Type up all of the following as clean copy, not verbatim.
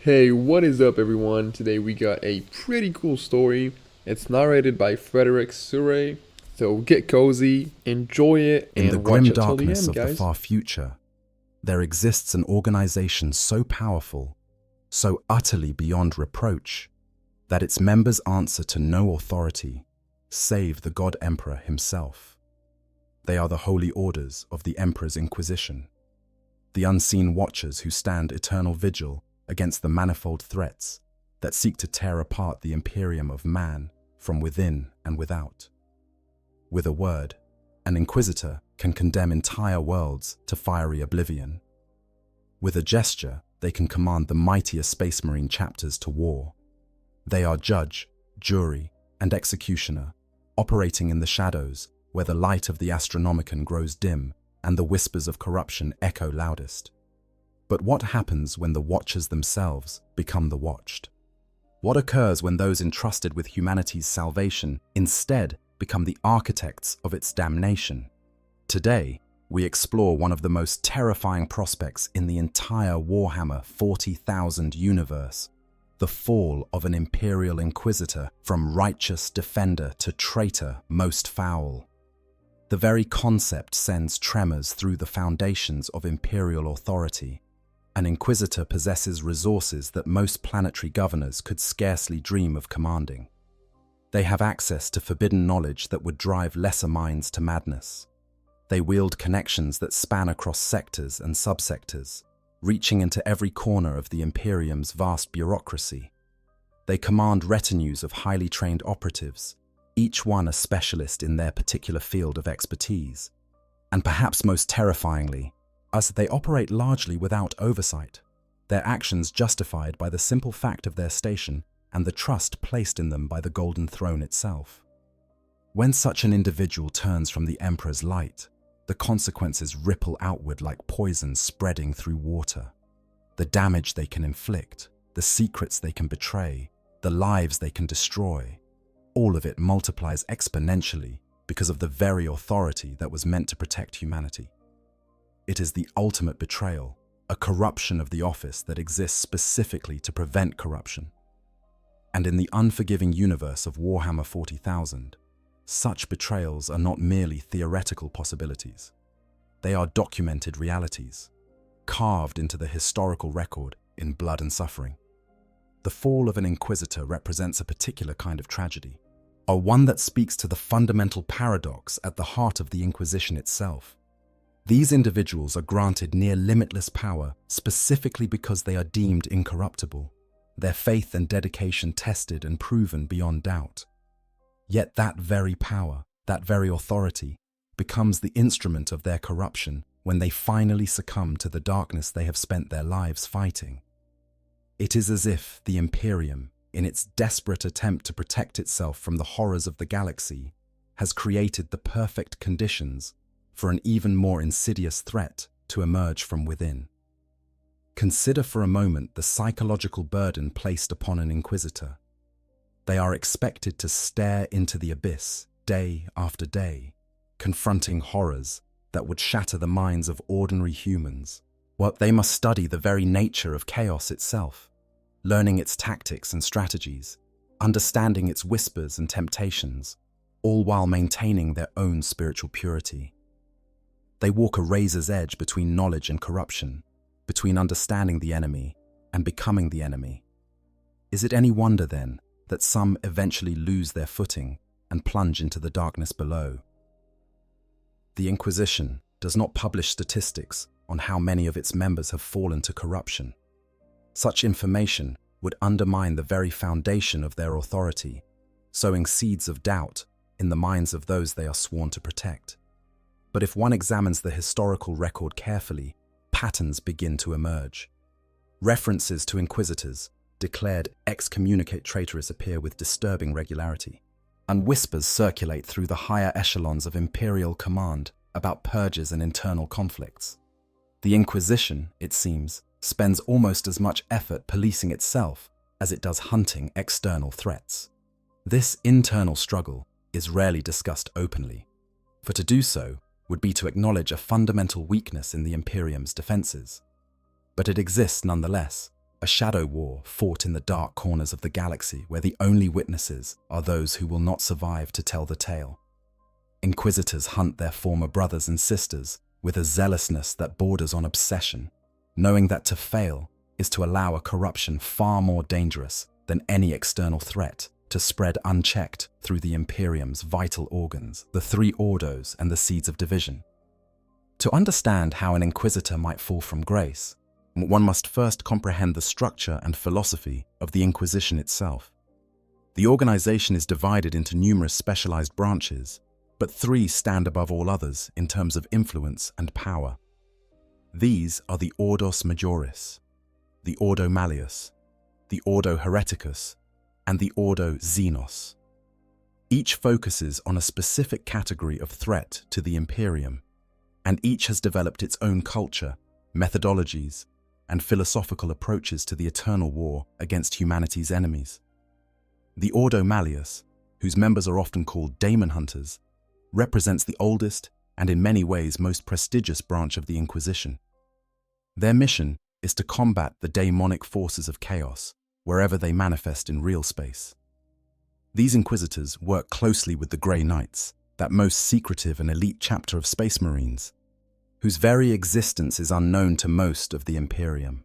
Hey, what is up, everyone? Today we got a pretty cool story. It's narrated by Frederick Surrey. So get cozy, enjoy it, In the and watch grim it till the darkness end, of the guys. far future, there exists an organization so powerful, so utterly beyond reproach, that its members answer to no authority save the God Emperor himself. They are the holy orders of the Emperor's Inquisition, the unseen watchers who stand eternal vigil against the manifold threats that seek to tear apart the Imperium of man from within and without. With a word, an Inquisitor can condemn entire worlds to fiery oblivion. With a gesture, they can command the mightier Space Marine chapters to war. They are judge, jury, and executioner, operating in the shadows where the light of the Astronomicon grows dim and the whispers of corruption echo loudest. But what happens when the watchers themselves become the watched? What occurs when those entrusted with humanity's salvation instead become the architects of its damnation? Today, we explore one of the most terrifying prospects in the entire Warhammer 40,000 universe, the fall of an Imperial Inquisitor from righteous defender to traitor most foul. The very concept sends tremors through the foundations of Imperial authority. An Inquisitor possesses resources that most planetary governors could scarcely dream of commanding. They have access to forbidden knowledge that would drive lesser minds to madness. They wield connections that span across sectors and subsectors, reaching into every corner of the Imperium's vast bureaucracy. They command retinues of highly trained operatives, each one a specialist in their particular field of expertise. And perhaps most terrifyingly, as they operate largely without oversight, their actions justified by the simple fact of their station and the trust placed in them by the Golden Throne itself. When such an individual turns from the Emperor's light, the consequences ripple outward like poison spreading through water. The damage they can inflict, the secrets they can betray, the lives they can destroy, all of it multiplies exponentially because of the very authority that was meant to protect humanity. It is the ultimate betrayal, a corruption of the office that exists specifically to prevent corruption. And in the unforgiving universe of Warhammer 40,000, such betrayals are not merely theoretical possibilities. They are documented realities, carved into the historical record in blood and suffering. The fall of an Inquisitor represents a particular kind of tragedy, or one that speaks to the fundamental paradox at the heart of the Inquisition itself. These individuals are granted near limitless power specifically because they are deemed incorruptible, their faith and dedication tested and proven beyond doubt. Yet that very power, that very authority, becomes the instrument of their corruption when they finally succumb to the darkness they have spent their lives fighting. It is as if the Imperium, in its desperate attempt to protect itself from the horrors of the galaxy, has created the perfect conditions for an even more insidious threat to emerge from within. Consider for a moment the psychological burden placed upon an Inquisitor. They are expected to stare into the abyss day after day, confronting horrors that would shatter the minds of ordinary humans. Well, they must study the very nature of chaos itself, learning its tactics and strategies, understanding its whispers and temptations, all while maintaining their own spiritual purity. They walk a razor's edge between knowledge and corruption, between understanding the enemy and becoming the enemy. Is it any wonder, then, that some eventually lose their footing and plunge into the darkness below? The Inquisition does not publish statistics on how many of its members have fallen to corruption. Such information would undermine the very foundation of their authority, sowing seeds of doubt in the minds of those they are sworn to protect. But if one examines the historical record carefully, patterns begin to emerge. References to Inquisitors declared excommunicate traitors appear with disturbing regularity, and whispers circulate through the higher echelons of Imperial command about purges and internal conflicts. The Inquisition, it seems, spends almost as much effort policing itself as it does hunting external threats. This internal struggle is rarely discussed openly, for to do so would be to acknowledge a fundamental weakness in the Imperium's defenses. But it exists nonetheless, a shadow war fought in the dark corners of the galaxy where the only witnesses are those who will not survive to tell the tale. Inquisitors hunt their former brothers and sisters with a zealousness that borders on obsession, knowing that to fail is to allow a corruption far more dangerous than any external threat to spread unchecked through the Imperium's vital organs, the three Ordos and the seeds of division. To understand how an Inquisitor might fall from grace, one must first comprehend the structure and philosophy of the Inquisition itself. The organization is divided into numerous specialized branches, but three stand above all others in terms of influence and power. These are the Ordos Majoris, the Ordo Malleus, the Ordo Hereticus, and the Ordo Xenos. Each focuses on a specific category of threat to the Imperium, and each has developed its own culture, methodologies, and philosophical approaches to the eternal war against humanity's enemies. The Ordo Malleus, whose members are often called Daemon Hunters, represents the oldest and in many ways most prestigious branch of the Inquisition. Their mission is to combat the daemonic forces of chaos wherever they manifest in real space. These Inquisitors work closely with the Grey Knights, that most secretive and elite chapter of Space Marines, whose very existence is unknown to most of the Imperium.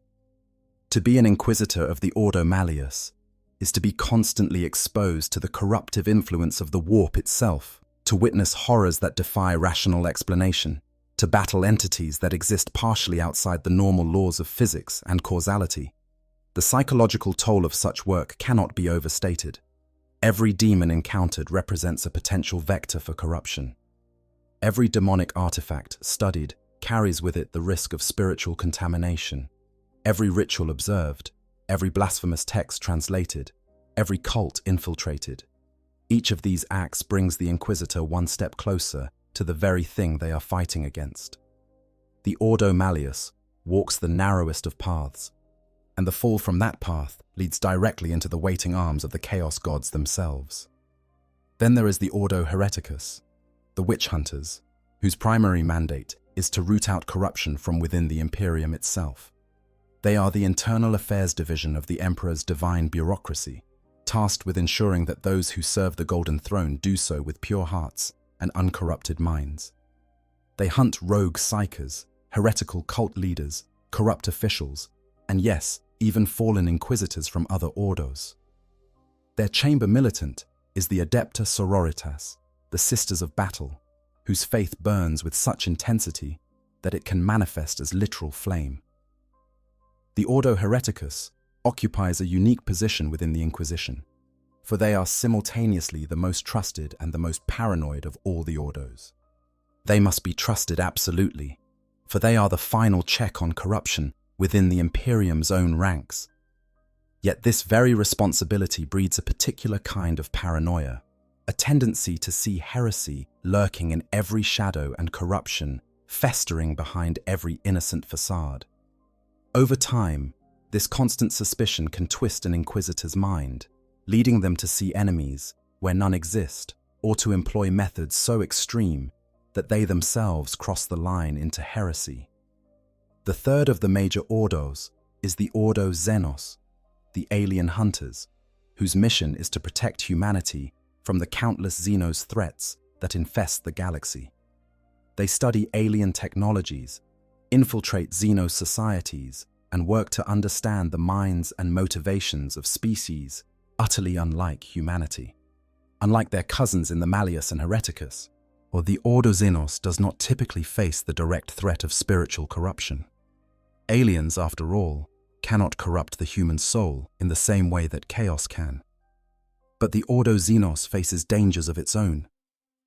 To be an Inquisitor of the Ordo Malleus is to be constantly exposed to the corruptive influence of the warp itself, to witness horrors that defy rational explanation, to battle entities that exist partially outside the normal laws of physics and causality. The psychological toll of such work cannot be overstated. Every demon encountered represents a potential vector for corruption. Every demonic artifact studied carries with it the risk of spiritual contamination. Every ritual observed, every blasphemous text translated, every cult infiltrated. Each of these acts brings the Inquisitor one step closer to the very thing they are fighting against. The Ordo Malleus walks the narrowest of paths, and the fall from that path leads directly into the waiting arms of the Chaos Gods themselves. Then there is the Ordo Hereticus, the Witch Hunters, whose primary mandate is to root out corruption from within the Imperium itself. They are the internal affairs division of the Emperor's divine bureaucracy, tasked with ensuring that those who serve the Golden Throne do so with pure hearts and uncorrupted minds. They hunt rogue psychers, heretical cult leaders, corrupt officials, and yes, even fallen Inquisitors from other Ordos. Their chamber militant is the Adepta Sororitas, the Sisters of Battle, whose faith burns with such intensity that it can manifest as literal flame. The Ordo Hereticus occupies a unique position within the Inquisition, for they are simultaneously the most trusted and the most paranoid of all the Ordos. They must be trusted absolutely, for they are the final check on corruption within the Imperium's own ranks. Yet this very responsibility breeds a particular kind of paranoia, a tendency to see heresy lurking in every shadow and corruption festering behind every innocent facade. Over time, this constant suspicion can twist an Inquisitor's mind, leading them to see enemies where none exist, or to employ methods so extreme that they themselves cross the line into heresy. The third of the major Ordos is the Ordo Xenos, the alien hunters, whose mission is to protect humanity from the countless Xenos threats that infest the galaxy. They study alien technologies, infiltrate Xenos societies, and work to understand the minds and motivations of species utterly unlike humanity. Unlike their cousins in the Malleus and Hereticus, or the Ordo Xenos does not typically face the direct threat of spiritual corruption. Aliens, after all, cannot corrupt the human soul in the same way that chaos can. But the Ordo Xenos faces dangers of its own.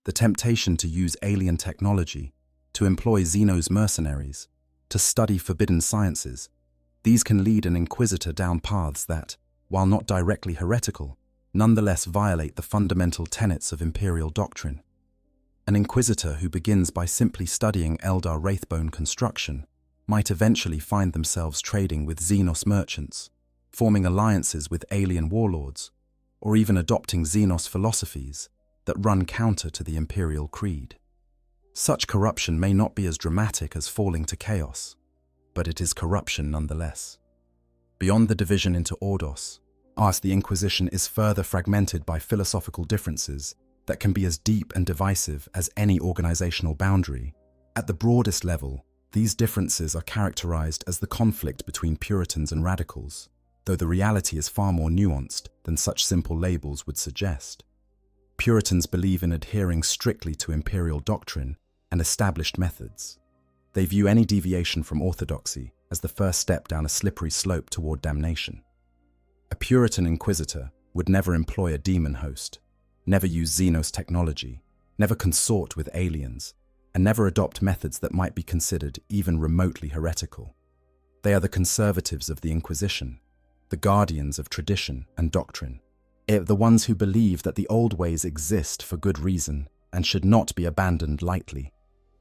The temptation to use alien technology, to employ Xenos mercenaries, to study forbidden sciences. These can lead an Inquisitor down paths that, while not directly heretical, nonetheless violate the fundamental tenets of Imperial doctrine. An Inquisitor who begins by simply studying Eldar Wraithbone construction might eventually find themselves trading with Xenos merchants, forming alliances with alien warlords, or even adopting Xenos philosophies that run counter to the Imperial creed. Such corruption may not be as dramatic as falling to chaos, but it is corruption nonetheless. Beyond the division into ordos, the Inquisition is further fragmented by philosophical differences that can be as deep and divisive as any organizational boundary. At the broadest level, these differences are characterized as the conflict between Puritans and radicals, though the reality is far more nuanced than such simple labels would suggest. Puritans believe in adhering strictly to imperial doctrine and established methods. They view any deviation from orthodoxy as the first step down a slippery slope toward damnation. A Puritan Inquisitor would never employ a demon host, never use Xenos technology, never consort with aliens, and never adopt methods that might be considered even remotely heretical. They are the conservatives of the Inquisition, the guardians of tradition and doctrine. The ones who believe that the old ways exist for good reason and should not be abandoned lightly.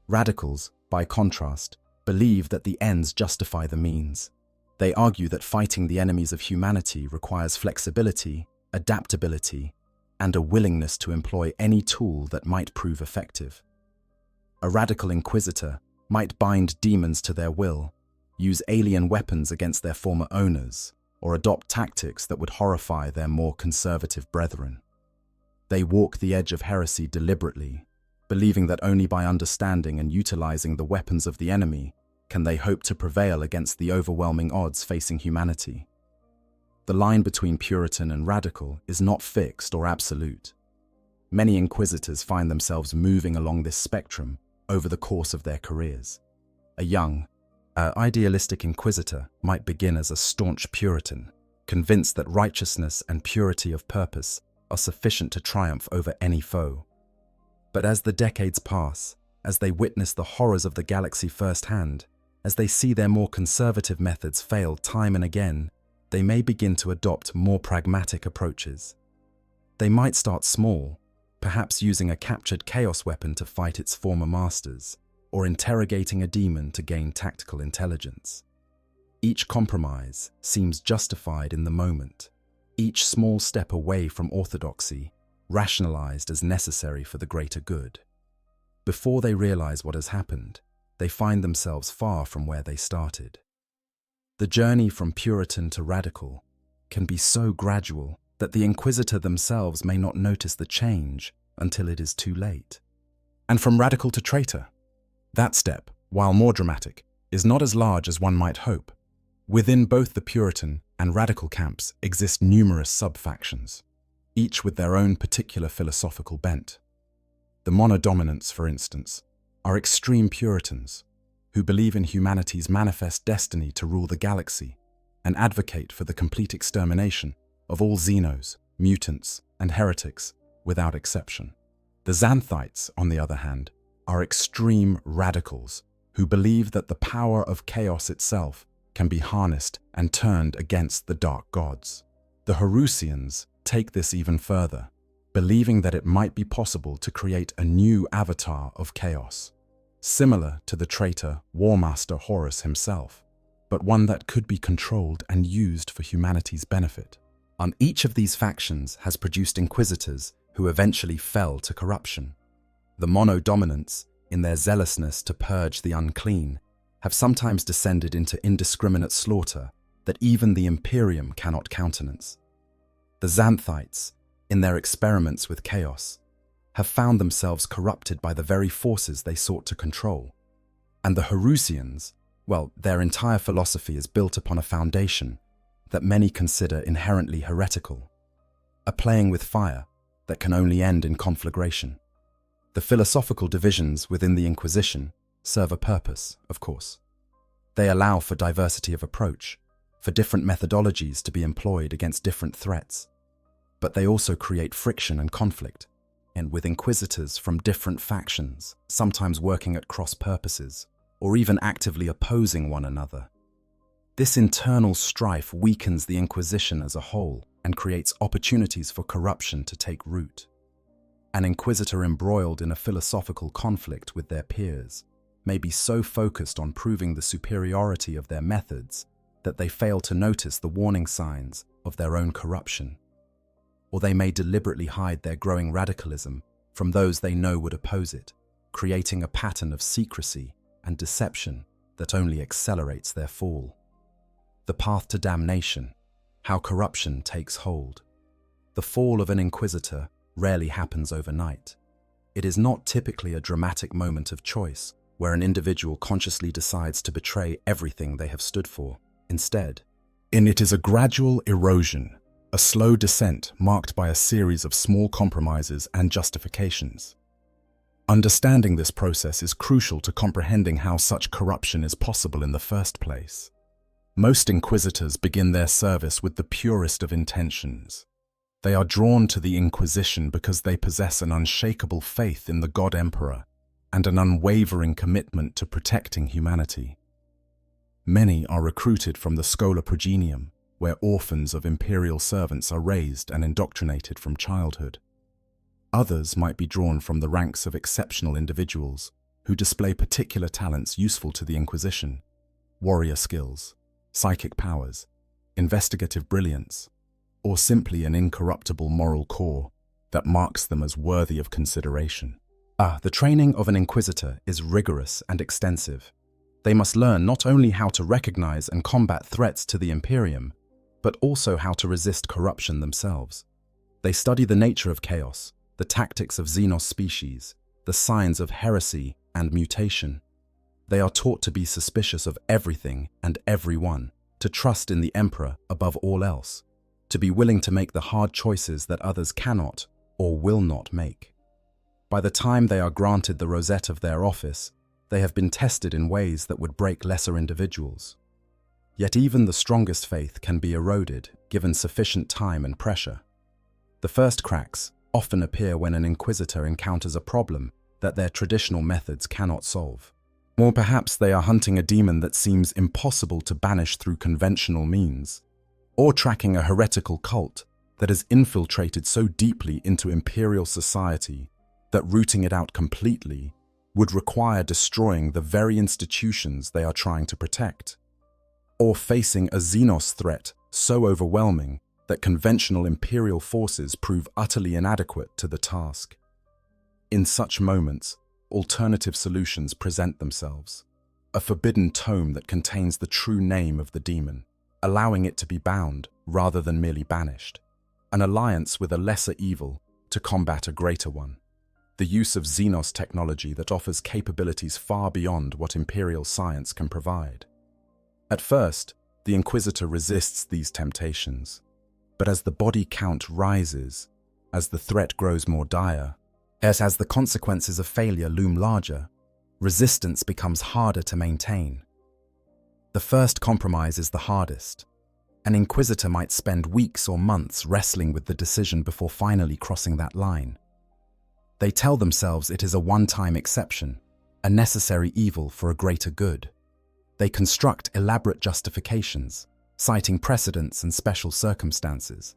Radicals, by contrast, believe that the ends justify the means. They argue that fighting the enemies of humanity requires flexibility, adaptability, and a willingness to employ any tool that might prove effective. A radical inquisitor might bind demons to their will, use alien weapons against their former owners, or adopt tactics that would horrify their more conservative brethren. They walk the edge of heresy deliberately, believing that only by understanding and utilizing the weapons of the enemy can they hope to prevail against the overwhelming odds facing humanity. The line between Puritan and radical is not fixed or absolute. Many inquisitors find themselves moving along this spectrum over the course of their careers. A young, idealistic inquisitor might begin as a staunch Puritan, convinced that righteousness and purity of purpose are sufficient to triumph over any foe. But as the decades pass, as they witness the horrors of the galaxy firsthand, as they see their more conservative methods fail time and again, they may begin to adopt more pragmatic approaches. They might start small, perhaps using a captured chaos weapon to fight its former masters, or interrogating a demon to gain tactical intelligence. Each compromise seems justified in the moment, each small step away from orthodoxy rationalized as necessary for the greater good. Before they realize what has happened, they find themselves far from where they started. The journey from Puritan to radical can be so gradual that the Inquisitor themselves may not notice the change until it is too late. And from radical to traitor, that step, while more dramatic, is not as large as one might hope. Within both the Puritan and radical camps exist numerous sub-factions, each with their own particular philosophical bent. The monodominants, for instance, are extreme Puritans who believe in humanity's manifest destiny to rule the galaxy and advocate for the complete extermination of all Xenos, mutants, and heretics without exception. The Xanthites, on the other hand, are extreme radicals who believe that the power of chaos itself can be harnessed and turned against the dark gods. The Horusians take this even further, believing that it might be possible to create a new avatar of chaos, similar to the traitor War Master Horus himself, but one that could be controlled and used for humanity's benefit. Each of these factions has produced inquisitors who eventually fell to corruption. The monodominants, in their zealousness to purge the unclean, have sometimes descended into indiscriminate slaughter that even the Imperium cannot countenance. The Xanthites, in their experiments with chaos, have found themselves corrupted by the very forces they sought to control. And the Horusians, well, their entire philosophy is built upon a foundation that many consider inherently heretical, a playing with fire that can only end in conflagration. The philosophical divisions within the Inquisition serve a purpose, of course. They allow for diversity of approach, for different methodologies to be employed against different threats. But they also create friction and conflict, and with inquisitors from different factions, sometimes working at cross purposes, or even actively opposing one another. This internal strife weakens the Inquisition as a whole and creates opportunities for corruption to take root. An inquisitor embroiled in a philosophical conflict with their peers may be so focused on proving the superiority of their methods that they fail to notice the warning signs of their own corruption. Or they may deliberately hide their growing radicalism from those they know would oppose it, creating a pattern of secrecy and deception that only accelerates their fall. The path to damnation, how corruption takes hold. The fall of an Inquisitor rarely happens overnight. It is not typically a dramatic moment of choice where an individual consciously decides to betray everything they have stood for. Instead, it is a gradual erosion, a slow descent marked by a series of small compromises and justifications. Understanding this process is crucial to comprehending how such corruption is possible in the first place. Most Inquisitors begin their service with the purest of intentions. They are drawn to the Inquisition because they possess an unshakable faith in the God Emperor and an unwavering commitment to protecting humanity. Many are recruited from the Schola Progenium, where orphans of imperial servants are raised and indoctrinated from childhood. Others might be drawn from the ranks of exceptional individuals who display particular talents useful to the Inquisition: warrior skills, psychic powers, investigative brilliance, or simply an incorruptible moral core that marks them as worthy of consideration. The training of an Inquisitor is rigorous and extensive. They must learn not only how to recognize and combat threats to the Imperium, but also how to resist corruption themselves. They study the nature of chaos, the tactics of Xenos species, the signs of heresy and mutation. They are taught to be suspicious of everything and everyone, to trust in the Emperor above all else, to be willing to make the hard choices that others cannot or will not make. By the time they are granted the rosette of their office, they have been tested in ways that would break lesser individuals. Yet even the strongest faith can be eroded given sufficient time and pressure. The first cracks often appear when an Inquisitor encounters a problem that their traditional methods cannot solve. Or perhaps they are hunting a demon that seems impossible to banish through conventional means, or tracking a heretical cult that has infiltrated so deeply into imperial society that rooting it out completely would require destroying the very institutions they are trying to protect, or facing a Xenos threat so overwhelming that conventional imperial forces prove utterly inadequate to the task. In such moments, alternative solutions present themselves. A forbidden tome that contains the true name of the demon, allowing it to be bound rather than merely banished. An alliance with a lesser evil to combat a greater one. The use of Xenos technology that offers capabilities far beyond what imperial science can provide. At first, the Inquisitor resists these temptations, but as the body count rises, as the threat grows more dire, as the consequences of failure loom larger, resistance becomes harder to maintain. The first compromise is the hardest. An Inquisitor might spend weeks or months wrestling with the decision before finally crossing that line. They tell themselves it is a one-time exception, a necessary evil for a greater good. They construct elaborate justifications, citing precedents and special circumstances.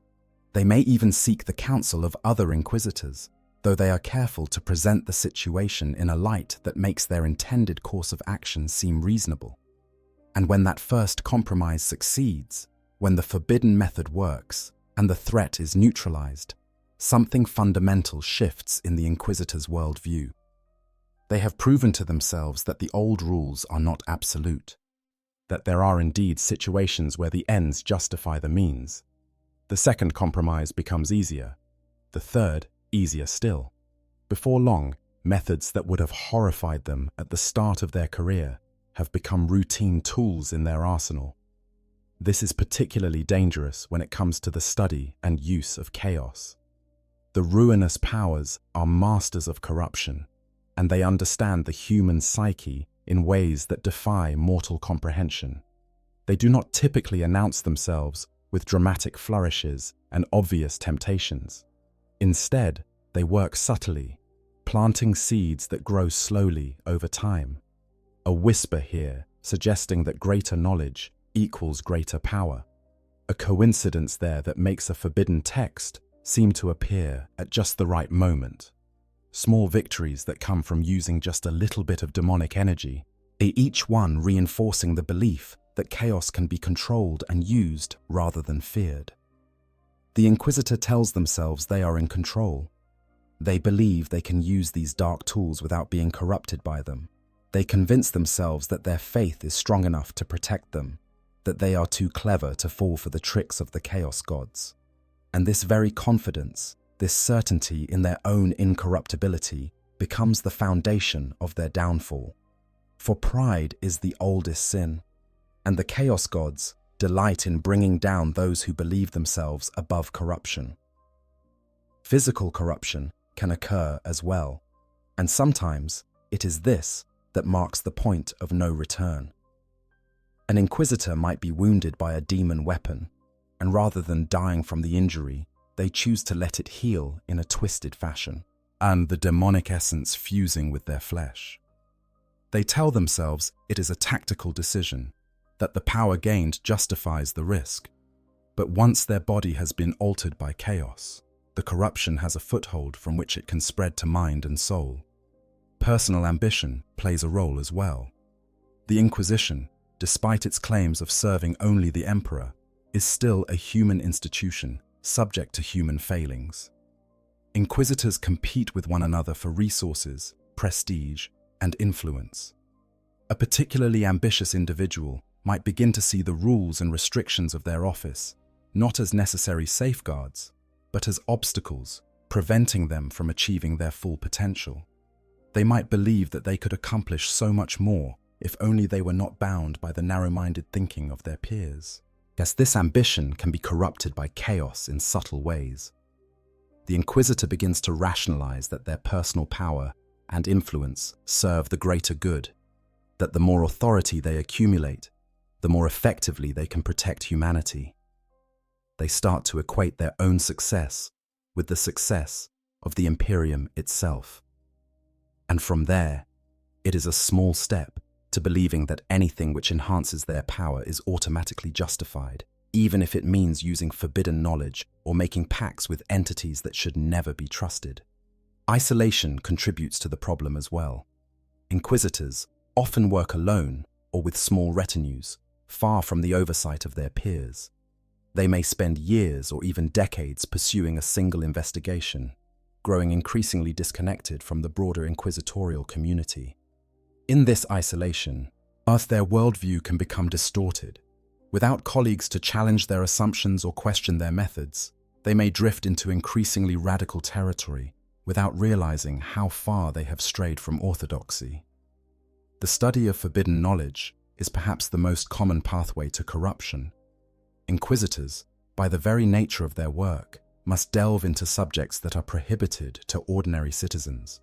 They may even seek the counsel of other Inquisitors, though they are careful to present the situation in a light that makes their intended course of action seem reasonable. And when that first compromise succeeds, when the forbidden method works and the threat is neutralized, something fundamental shifts in the Inquisitor's worldview. They have proven to themselves that the old rules are not absolute, that there are indeed situations where the ends justify the means. The second compromise becomes easier, the third easier still. Before long, methods that would have horrified them at the start of their career have become routine tools in their arsenal. This is particularly dangerous when it comes to the study and use of chaos. The ruinous powers are masters of corruption, and they understand the human psyche in ways that defy mortal comprehension. They do not typically announce themselves with dramatic flourishes and obvious temptations. Instead, they work subtly, planting seeds that grow slowly over time. A whisper here suggesting that greater knowledge equals greater power. A coincidence there that makes a forbidden text seem to appear at just the right moment. Small victories that come from using just a little bit of demonic energy, each one reinforcing the belief that chaos can be controlled and used rather than feared. The Inquisitor tells themselves they are in control. They believe they can use these dark tools without being corrupted by them. They convince themselves that their faith is strong enough to protect them. that they are too clever to fall for the tricks of the chaos gods. And this very confidence, this certainty in their own incorruptibility, becomes the foundation of their downfall. For pride is the oldest sin, and the chaos gods delight in bringing down those who believe themselves above corruption. Physical corruption can occur as well, and sometimes it is this that marks the point of no return. An Inquisitor might be wounded by a demon weapon, and rather than dying from the injury, they choose to let it heal in a twisted fashion, and the demonic essence fusing with their flesh. They tell themselves it is a tactical decision, that the power gained justifies the risk. But once their body has been altered by chaos, the corruption has a foothold from which it can spread to mind and soul. Personal ambition plays a role as well. The Inquisition, despite its claims of serving only the Emperor, is still a human institution subject to human failings. Inquisitors compete with one another for resources, prestige, and influence. A particularly ambitious individual might begin to see the rules and restrictions of their office not as necessary safeguards, but as obstacles preventing them from achieving their full potential. They might believe that they could accomplish so much more if only they were not bound by the narrow-minded thinking of their peers. Yes, this ambition can be corrupted by chaos in subtle ways. The Inquisitor begins to rationalize that their personal power and influence serve the greater good, that the more authority they accumulate, the more effectively they can protect humanity. They start to equate their own success with the success of the Imperium itself. And from there, it is a small step to believing that anything which enhances their power is automatically justified, even if it means using forbidden knowledge or making pacts with entities that should never be trusted. Isolation contributes to the problem as well. Inquisitors often work alone or with small retinues, far from the oversight of their peers. They may spend years or even decades pursuing a single investigation, growing increasingly disconnected from the broader inquisitorial community. In this isolation, their worldview can become distorted. Without colleagues to challenge their assumptions or question their methods, they may drift into increasingly radical territory without realizing how far they have strayed from orthodoxy. The study of forbidden knowledge is perhaps the most common pathway to corruption. Inquisitors, by the very nature of their work, must delve into subjects that are prohibited to ordinary citizens.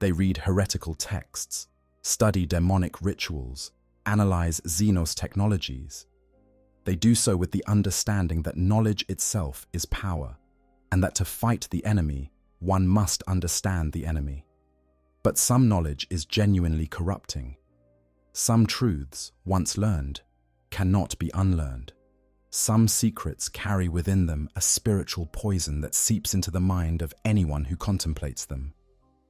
They read heretical texts, study demonic rituals, analyze Xenos technologies. They do so with the understanding that knowledge itself is power, and that to fight the enemy, one must understand the enemy. But some knowledge is genuinely corrupting. Some truths, once learned, cannot be unlearned. Some secrets carry within them a spiritual poison that seeps into the mind of anyone who contemplates them.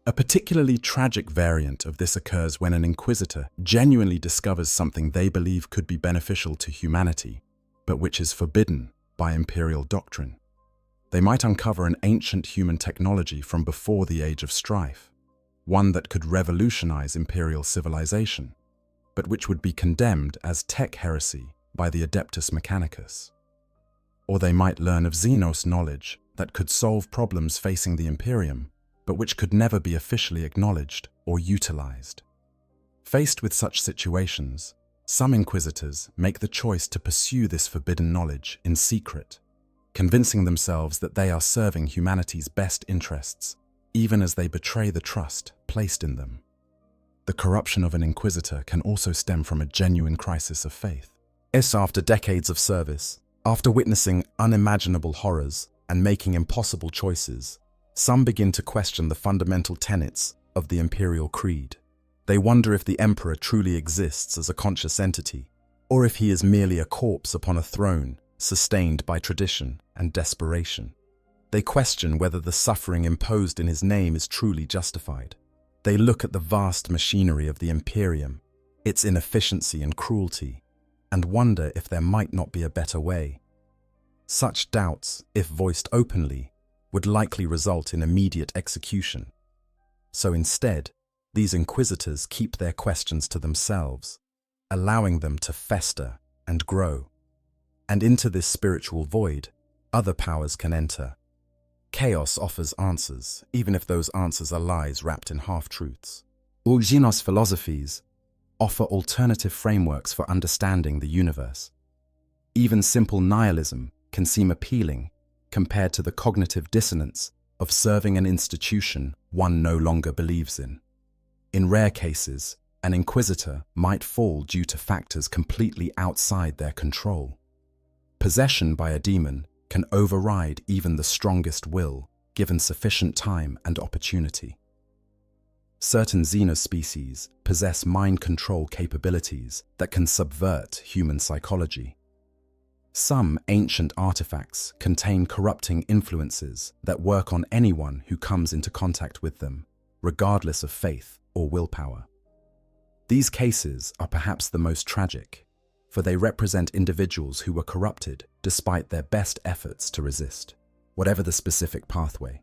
A particularly tragic variant of this occurs when an Inquisitor genuinely discovers something they believe could be beneficial to humanity, but which is forbidden by Imperial doctrine. They might uncover an ancient human technology from before the Age of Strife, one that could revolutionize Imperial civilization, but which would be condemned as tech heresy by the Adeptus Mechanicus. Or they might learn of Xenos knowledge that could solve problems facing the Imperium, but which could never be officially acknowledged or utilized. Faced with such situations, some Inquisitors make the choice to pursue this forbidden knowledge in secret, convincing themselves that they are serving humanity's best interests, even as they betray the trust placed in them. The corruption of an Inquisitor can also stem from a genuine crisis of faith. After decades of service, after witnessing unimaginable horrors and making impossible choices, some begin to question the fundamental tenets of the Imperial Creed. They wonder if the Emperor truly exists as a conscious entity, or if he is merely a corpse upon a throne, sustained by tradition and desperation. They question whether the suffering imposed in his name is truly justified. They look at the vast machinery of the Imperium, its inefficiency and cruelty, and wonder if there might not be a better way. Such doubts, if voiced openly, would likely result in immediate execution. So instead, these Inquisitors keep their questions to themselves, allowing them to fester and grow. And into this spiritual void, other powers can enter. Chaos offers answers, even if those answers are lies wrapped in half-truths. Xenos philosophies offer alternative frameworks for understanding the universe. Even simple nihilism can seem appealing compared to the cognitive dissonance of serving an institution one no longer believes in. In rare cases, an Inquisitor might fall due to factors completely outside their control. Possession by a demon can override even the strongest will, given sufficient time and opportunity. Certain xenospecies possess mind control capabilities that can subvert human psychology. Some ancient artifacts contain corrupting influences that work on anyone who comes into contact with them, regardless of faith or willpower. These cases are perhaps the most tragic, for they represent individuals who were corrupted despite their best efforts to resist, whatever the specific pathway.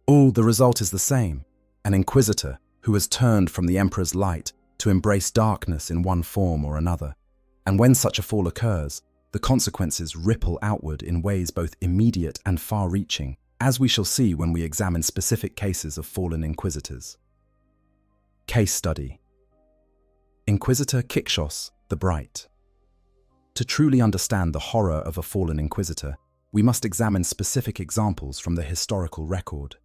The result is the same: an Inquisitor who has turned from the Emperor's light to embrace darkness in one form or another. And when such a fall occurs, the consequences ripple outward in ways both immediate and far-reaching, as we shall see when we examine specific cases of fallen Inquisitors. Case study: Inquisitor Kixos the Bright. To truly understand the horror of a fallen Inquisitor, we must examine specific examples from the historical record.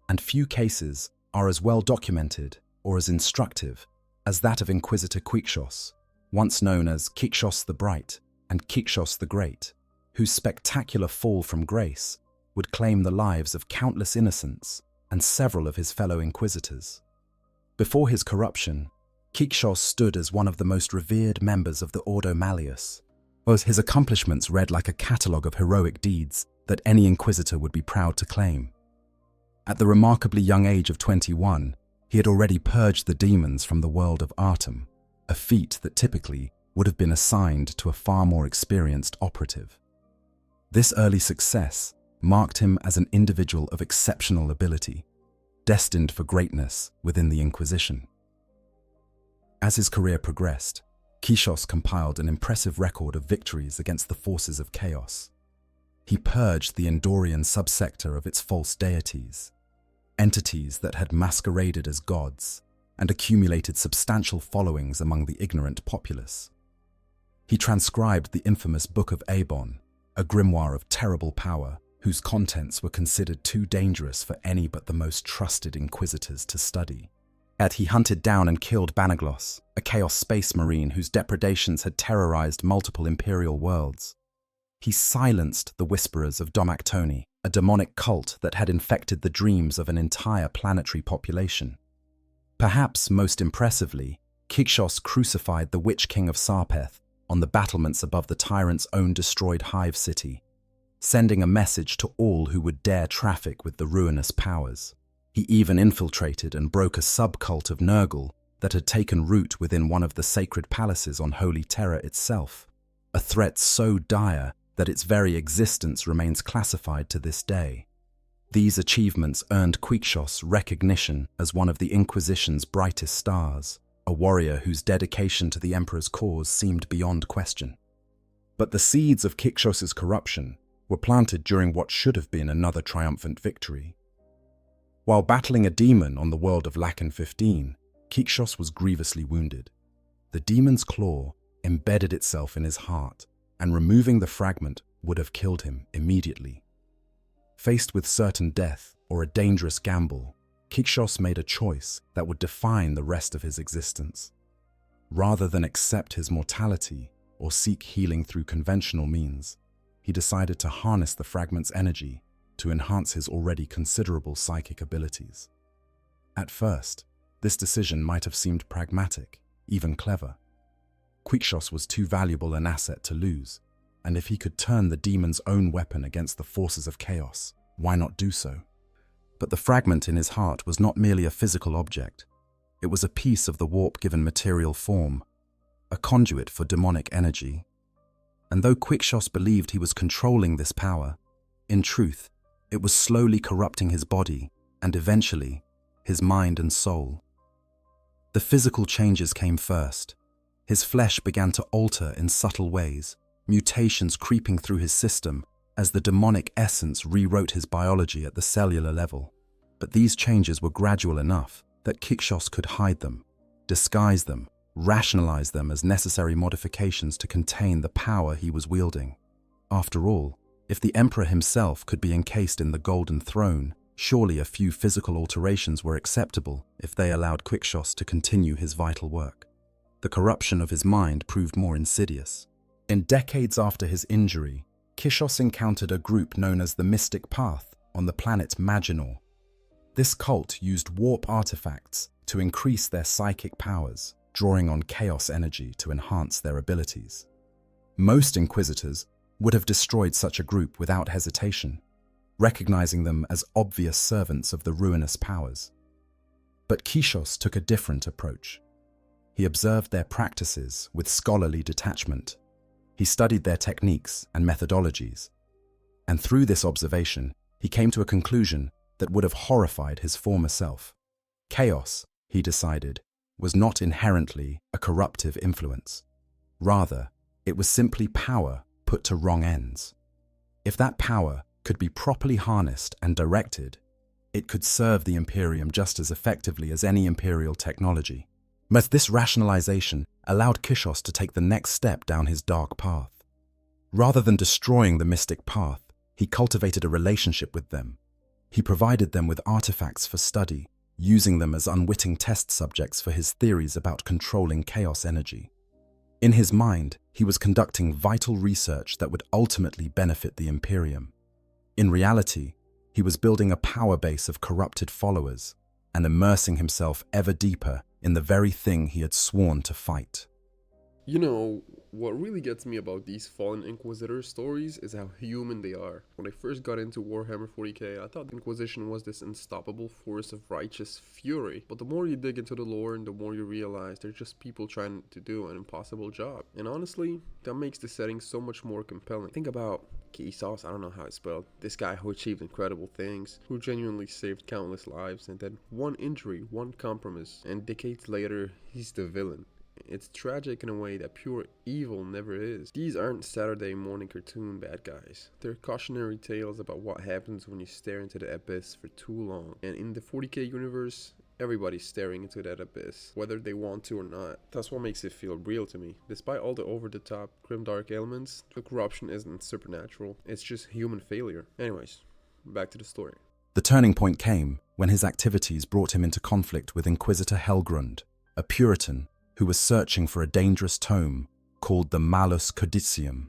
And few cases are as well documented or as instructive as that of Inquisitor Kixos, once known as Kixos the Bright and Kixos the Great, whose spectacular fall from grace would claim the lives of countless innocents and several of his fellow Inquisitors. Before his corruption, Kixos stood as one of the most revered members of the Ordo Malleus. His accomplishments read like a catalogue of heroic deeds that any Inquisitor would be proud to claim. At the remarkably young age of 21, he had already purged the demons from the world of Artem, a feat that typically would have been assigned to a far more experienced operative. This early success marked him as an individual of exceptional ability, destined for greatness within the Inquisition. As his career progressed, Kixos compiled an impressive record of victories against the forces of chaos. He purged the Endorian subsector of its false deities, entities that had masqueraded as gods, and accumulated substantial followings among the ignorant populace. He transcribed the infamous Book of Abon, a grimoire of terrible power whose contents were considered too dangerous for any but the most trusted Inquisitors to study. Yet he hunted down and killed Banaglos, a Chaos space marine whose depredations had terrorized multiple Imperial worlds. He silenced the whisperers of Domactoni, a demonic cult that had infected the dreams of an entire planetary population. Perhaps most impressively, Kixos crucified the Witch King of Sarpeth on the battlements above the tyrant's own destroyed hive city, sending a message to all who would dare traffic with the ruinous powers. He even infiltrated and broke a subcult of Nurgle that had taken root within one of the sacred palaces on Holy Terra itself, a threat so dire that its very existence remains classified to this day. These achievements earned Kixos recognition as one of the Inquisition's brightest stars, a warrior whose dedication to the Emperor's cause seemed beyond question. But the seeds of Kixos's corruption were planted during what should have been another triumphant victory. While battling a demon on the world of Lacan 15, Kixos was grievously wounded. The demon's claw embedded itself in his heart, and removing the fragment would have killed him immediately. Faced with certain death or a dangerous gamble, Kixos made a choice that would define the rest of his existence. Rather than accept his mortality or seek healing through conventional means, he decided to harness the fragment's energy to enhance his already considerable psychic abilities. At first, this decision might have seemed pragmatic, even clever. Kixos was too valuable an asset to lose, and if he could turn the demon's own weapon against the forces of chaos, why not do so? But the fragment in his heart was not merely a physical object. It was a piece of the warp-given material form, a conduit for demonic energy. And though Kixos believed he was controlling this power, in truth, it was slowly corrupting his body and eventually his mind and soul. The physical changes came first. His flesh began to alter in subtle ways, mutations creeping through his system as the demonic essence rewrote his biology at the cellular level. But these changes were gradual enough that Kixos could hide them, disguise them, rationalize them as necessary modifications to contain the power he was wielding. After all, if the Emperor himself could be encased in the Golden Throne, surely a few physical alterations were acceptable if they allowed Kixos to continue his vital work. The corruption of his mind proved more insidious. In decades after his injury, Kixos encountered a group known as the Mystic Path on the planet Maginor. This cult used warp artifacts to increase their psychic powers, drawing on chaos energy to enhance their abilities. Most Inquisitors would have destroyed such a group without hesitation, recognizing them as obvious servants of the ruinous powers. But Kixos took a different approach. He observed their practices with scholarly detachment. He studied their techniques and methodologies. And through this observation, he came to a conclusion that would have horrified his former self. Chaos, he decided, was not inherently a corruptive influence. Rather, it was simply power put to wrong ends. If that power could be properly harnessed and directed, it could serve the Imperium just as effectively as any Imperial technology. But this rationalization allowed Kixos to take the next step down his dark path. Rather than destroying the Mystic Path, he cultivated a relationship with them. He provided them with artifacts for study, using them as unwitting test subjects for his theories about controlling chaos energy. In his mind, he was conducting vital research that would ultimately benefit the Imperium. In reality, he was building a power base of corrupted followers and immersing himself ever deeper in the very thing he had sworn to fight. You know, what really gets me about these fallen Inquisitor stories is how human they are. When I first got into Warhammer 40k, I thought the Inquisition was this unstoppable force of righteous fury. But the more you dig into the lore and the more you realize they're just people trying to do an impossible job. And honestly, that makes the setting so much more compelling. Think about Kixos, I don't know how it's spelled, this guy who achieved incredible things, who genuinely saved countless lives, and then one injury, one compromise, and decades later, he's the villain. It's tragic in a way that pure evil never is. These aren't Saturday morning cartoon bad guys. They're cautionary tales about what happens when you stare into the abyss for too long. And in the 40k universe, everybody's staring into that abyss, whether they want to or not. That's what makes it feel real to me. Despite all the over-the-top, grimdark elements, the corruption isn't supernatural. It's just human failure. Anyways, back to the story. The turning point came when his activities brought him into conflict with Inquisitor Helgrund, a Puritan who was searching for a dangerous tome called the Malus Codicium.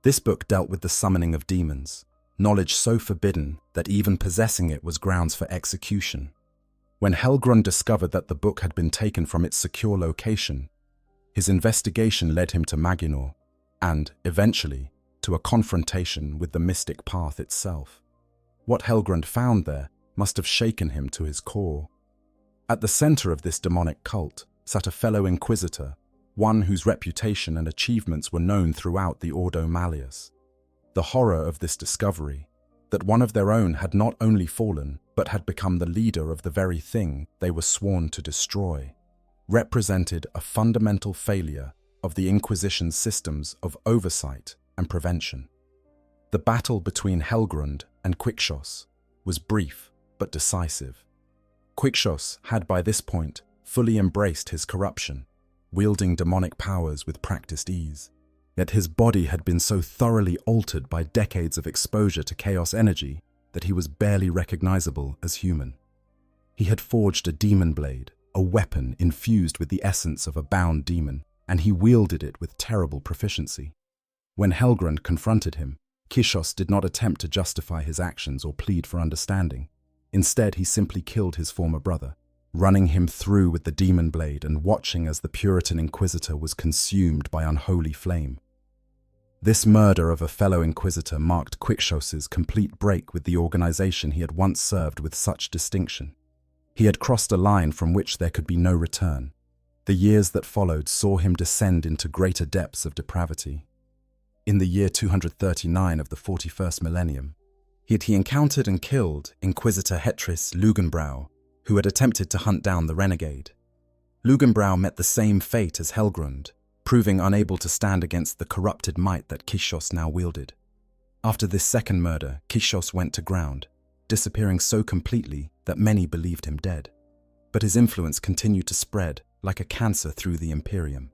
This book dealt with the summoning of demons, knowledge so forbidden that even possessing it was grounds for execution. When Helgrund discovered that the book had been taken from its secure location, his investigation led him to Maginor, and, eventually, to a confrontation with the Mystic Path itself. What Helgrund found there must have shaken him to his core. At the center of this demonic cult sat a fellow Inquisitor, one whose reputation and achievements were known throughout the Ordo Malleus. The horror of this discovery, that one of their own had not only fallen, but had become the leader of the very thing they were sworn to destroy, represented a fundamental failure of the Inquisition's systems of oversight and prevention. The battle between Helgrund and Kixos was brief but decisive. Kixos had by this point fully embraced his corruption, wielding demonic powers with practiced ease. Yet his body had been so thoroughly altered by decades of exposure to chaos energy that he was barely recognizable as human. He had forged a demon blade, a weapon infused with the essence of a bound demon, and he wielded it with terrible proficiency. When Helgrund confronted him, Kixos did not attempt to justify his actions or plead for understanding. Instead, he simply killed his former brother, running him through with the demon blade and watching as the Puritan Inquisitor was consumed by unholy flame. This murder of a fellow Inquisitor marked Kixos's complete break with the organization he had once served with such distinction. He had crossed a line from which there could be no return. The years that followed saw him descend into greater depths of depravity. In the year 239 of the 41st Millennium, he encountered and killed Inquisitor Hetris Lugenbrow, who had attempted to hunt down the renegade. Lugenbrow met the same fate as Helgrund, proving unable to stand against the corrupted might that Kishos now wielded. After this second murder, Kishos went to ground, disappearing so completely that many believed him dead. But his influence continued to spread like a cancer through the Imperium.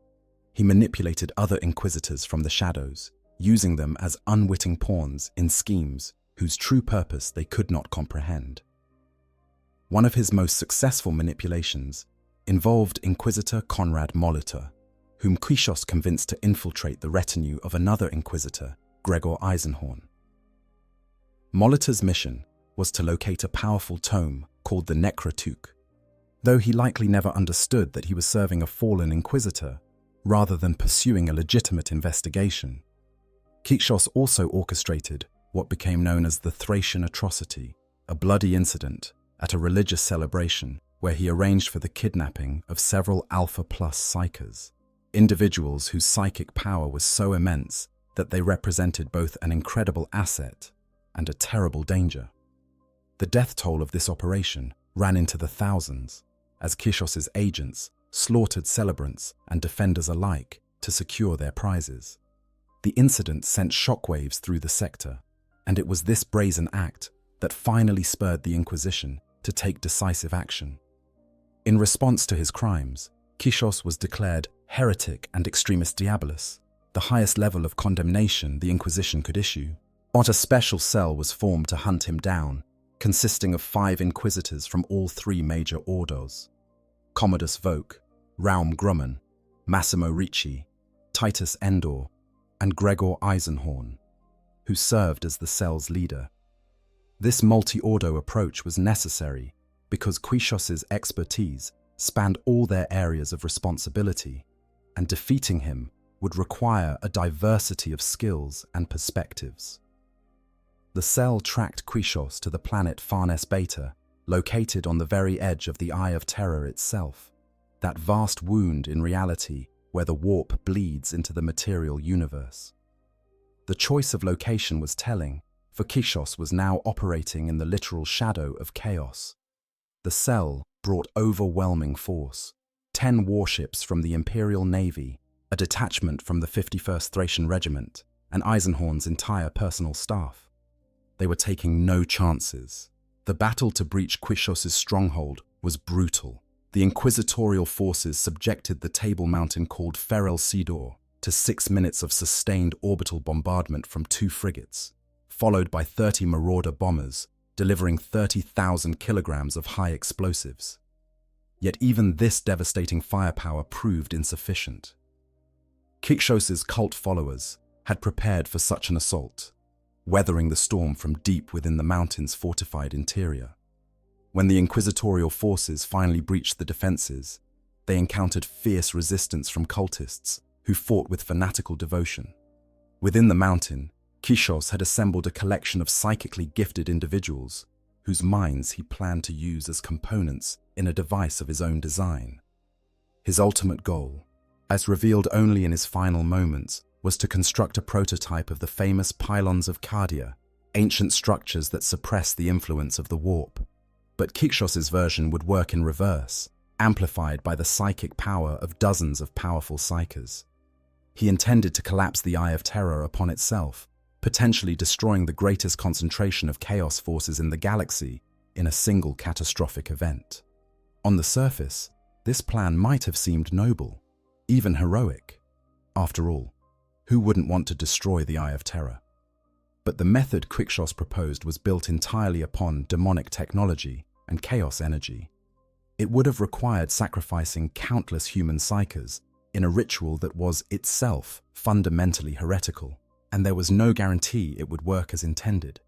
He manipulated other Inquisitors from the shadows, using them as unwitting pawns in schemes whose true purpose they could not comprehend. One of his most successful manipulations involved Inquisitor Konrad Molitor, whom Kishos convinced to infiltrate the retinue of another Inquisitor, Gregor Eisenhorn. Molitor's mission was to locate a powerful tome called the Necrotuch, though he likely never understood that he was serving a fallen Inquisitor rather than pursuing a legitimate investigation. Kishos also orchestrated what became known as the Thracian Atrocity, a bloody incident at a religious celebration where he arranged for the kidnapping of several Alpha Plus psychers, individuals whose psychic power was so immense that they represented both an incredible asset and a terrible danger. The death toll of this operation ran into the thousands, as Kishos's agents slaughtered celebrants and defenders alike to secure their prizes. The incident sent shockwaves through the sector, and it was this brazen act that finally spurred the Inquisition to take decisive action. In response to his crimes, Kishos was declared heretic and extremis diabolus, the highest level of condemnation the Inquisition could issue. A special cell was formed to hunt him down, consisting of 5 Inquisitors from all 3 major orders: Commodus Voke, Raum Grumman, Massimo Ricci, Titus Endor, and Gregor Eisenhorn, who served as the cell's leader. This multi-ordo approach was necessary because Kishos's expertise spanned all their areas of responsibility, and defeating him would require a diversity of skills and perspectives. The cell tracked Kishos to the planet Farnes Beta, located on the very edge of the Eye of Terror itself, that vast wound in reality where the warp bleeds into the material universe. The choice of location was telling, for Kishos was now operating in the literal shadow of chaos. The cell brought overwhelming force: 10 warships from the Imperial Navy, a detachment from the 51st Thracian Regiment, and Eisenhorn's entire personal staff. They were taking no chances. The battle to breach Kishos's stronghold was brutal. The inquisitorial forces subjected the table mountain called Ferel Sidor to 6 minutes of sustained orbital bombardment from 2 frigates, followed by 30 Marauder bombers, delivering 30,000 kilograms of high explosives. Yet even this devastating firepower proved insufficient. Kishos's cult followers had prepared for such an assault, weathering the storm from deep within the mountain's fortified interior. When the inquisitorial forces finally breached the defenses, they encountered fierce resistance from cultists who fought with fanatical devotion. Within the mountain, Kishos had assembled a collection of psychically gifted individuals whose minds he planned to use as components in a device of his own design. His ultimate goal, as revealed only in his final moments, was to construct a prototype of the famous pylons of Cardia, ancient structures that suppress the influence of the warp. But Kishos's version would work in reverse, amplified by the psychic power of dozens of powerful psychers. He intended to collapse the Eye of Terror upon itself, potentially destroying the greatest concentration of chaos forces in the galaxy in a single catastrophic event. On the surface, this plan might have seemed noble, even heroic. After all, who wouldn't want to destroy the Eye of Terror? But the method Kishos proposed was built entirely upon demonic technology and chaos energy. It would have required sacrificing countless human psychers in a ritual that was itself fundamentally heretical, and there was no guarantee it would work as intended.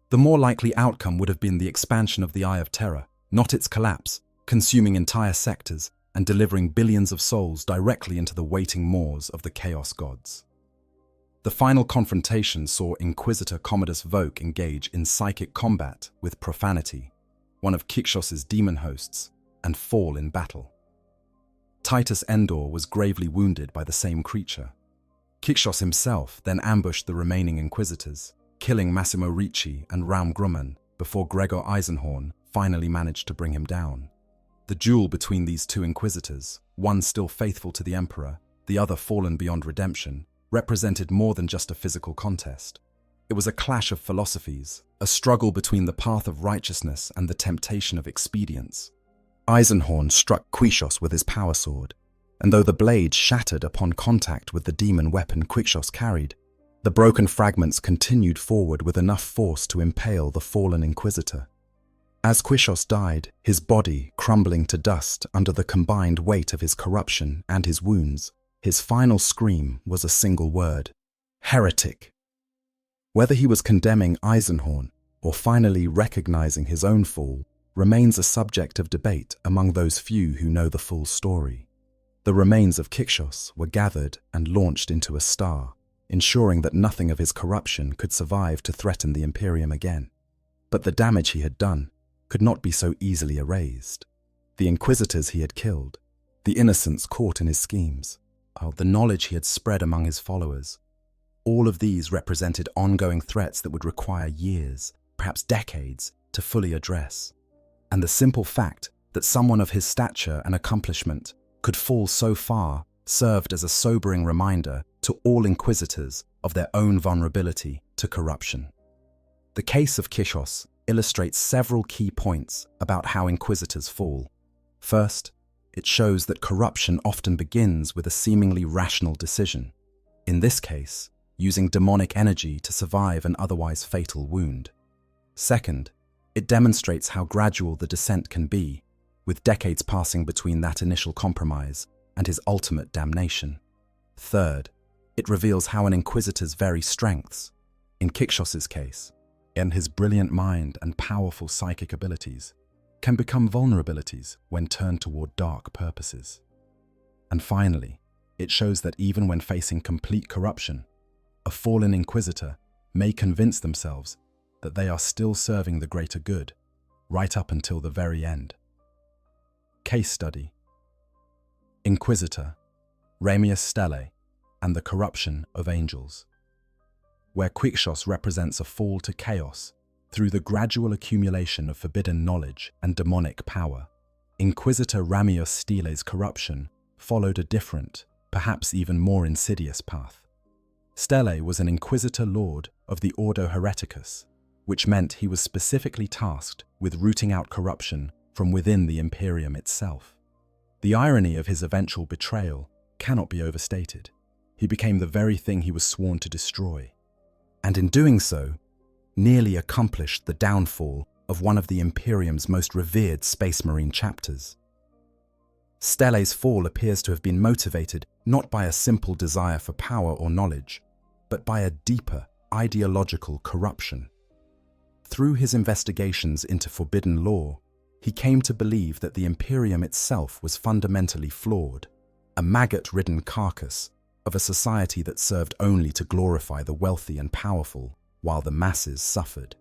The more likely outcome would have been the expansion of the Eye of Terror, not its collapse, consuming entire sectors and delivering billions of souls directly into the waiting maws of the Chaos Gods. The final confrontation saw Inquisitor Commodus Voke engage in psychic combat with Profanity, one of Kishos's demon hosts, and fall in battle. Titus Endor was gravely wounded by the same creature. Kishos himself then ambushed the remaining Inquisitors, killing Massimo Ricci and Raum Grumman before Gregor Eisenhorn finally managed to bring him down. The duel between these two inquisitors, one still faithful to the Emperor, the other fallen beyond redemption, represented more than just a physical contest. It was a clash of philosophies, a struggle between the path of righteousness and the temptation of expedience. Eisenhorn struck Quixos with his power sword, and though the blade shattered upon contact with the demon weapon Quixos carried, the broken fragments continued forward with enough force to impale the fallen Inquisitor. As Quixos died, his body crumbling to dust under the combined weight of his corruption and his wounds, his final scream was a single word: heretic. Whether he was condemning Eisenhorn or finally recognizing his own fall remains a subject of debate among those few who know the full story. The remains of Quixos were gathered and launched into a star, ensuring that nothing of his corruption could survive to threaten the Imperium again. But the damage he had done could not be so easily erased. The Inquisitors he had killed, the innocents caught in his schemes, the knowledge he had spread among his followers, all of these represented ongoing threats that would require years, perhaps decades, to fully address. And the simple fact that someone of his stature and accomplishment could fall so far served as a sobering reminder to all Inquisitors of their own vulnerability to corruption. The case of Quixos illustrates several key points about how Inquisitors fall. First, it shows that corruption often begins with a seemingly rational decision. In this case, using demonic energy to survive an otherwise fatal wound. Second, it demonstrates how gradual the descent can be, with decades passing between that initial compromise and his ultimate damnation. Third, it reveals how an Inquisitor's very strengths, in Quixos's case, and his brilliant mind and powerful psychic abilities, can become vulnerabilities when turned toward dark purposes. And finally, it shows that even when facing complete corruption, a fallen Inquisitor may convince themselves that they are still serving the greater good, right up until the very end. Case study: Inquisitor, Ramius Stellae, and the Corruption of Angels, where Quixos represents a fall to chaos through the gradual accumulation of forbidden knowledge and demonic power. Inquisitor Ramius Stellae's corruption followed a different, perhaps even more insidious path. Stellae was an Inquisitor Lord of the Ordo Hereticus, which meant he was specifically tasked with rooting out corruption from within the Imperium itself. The irony of his eventual betrayal cannot be overstated. He became the very thing he was sworn to destroy, and in doing so, nearly accomplished the downfall of one of the Imperium's most revered Space Marine chapters. Stellae's fall appears to have been motivated not by a simple desire for power or knowledge, but by a deeper ideological corruption. Through his investigations into forbidden law, he came to believe that the Imperium itself was fundamentally flawed, a maggot-ridden carcass of a society that served only to glorify the wealthy and powerful while the masses suffered.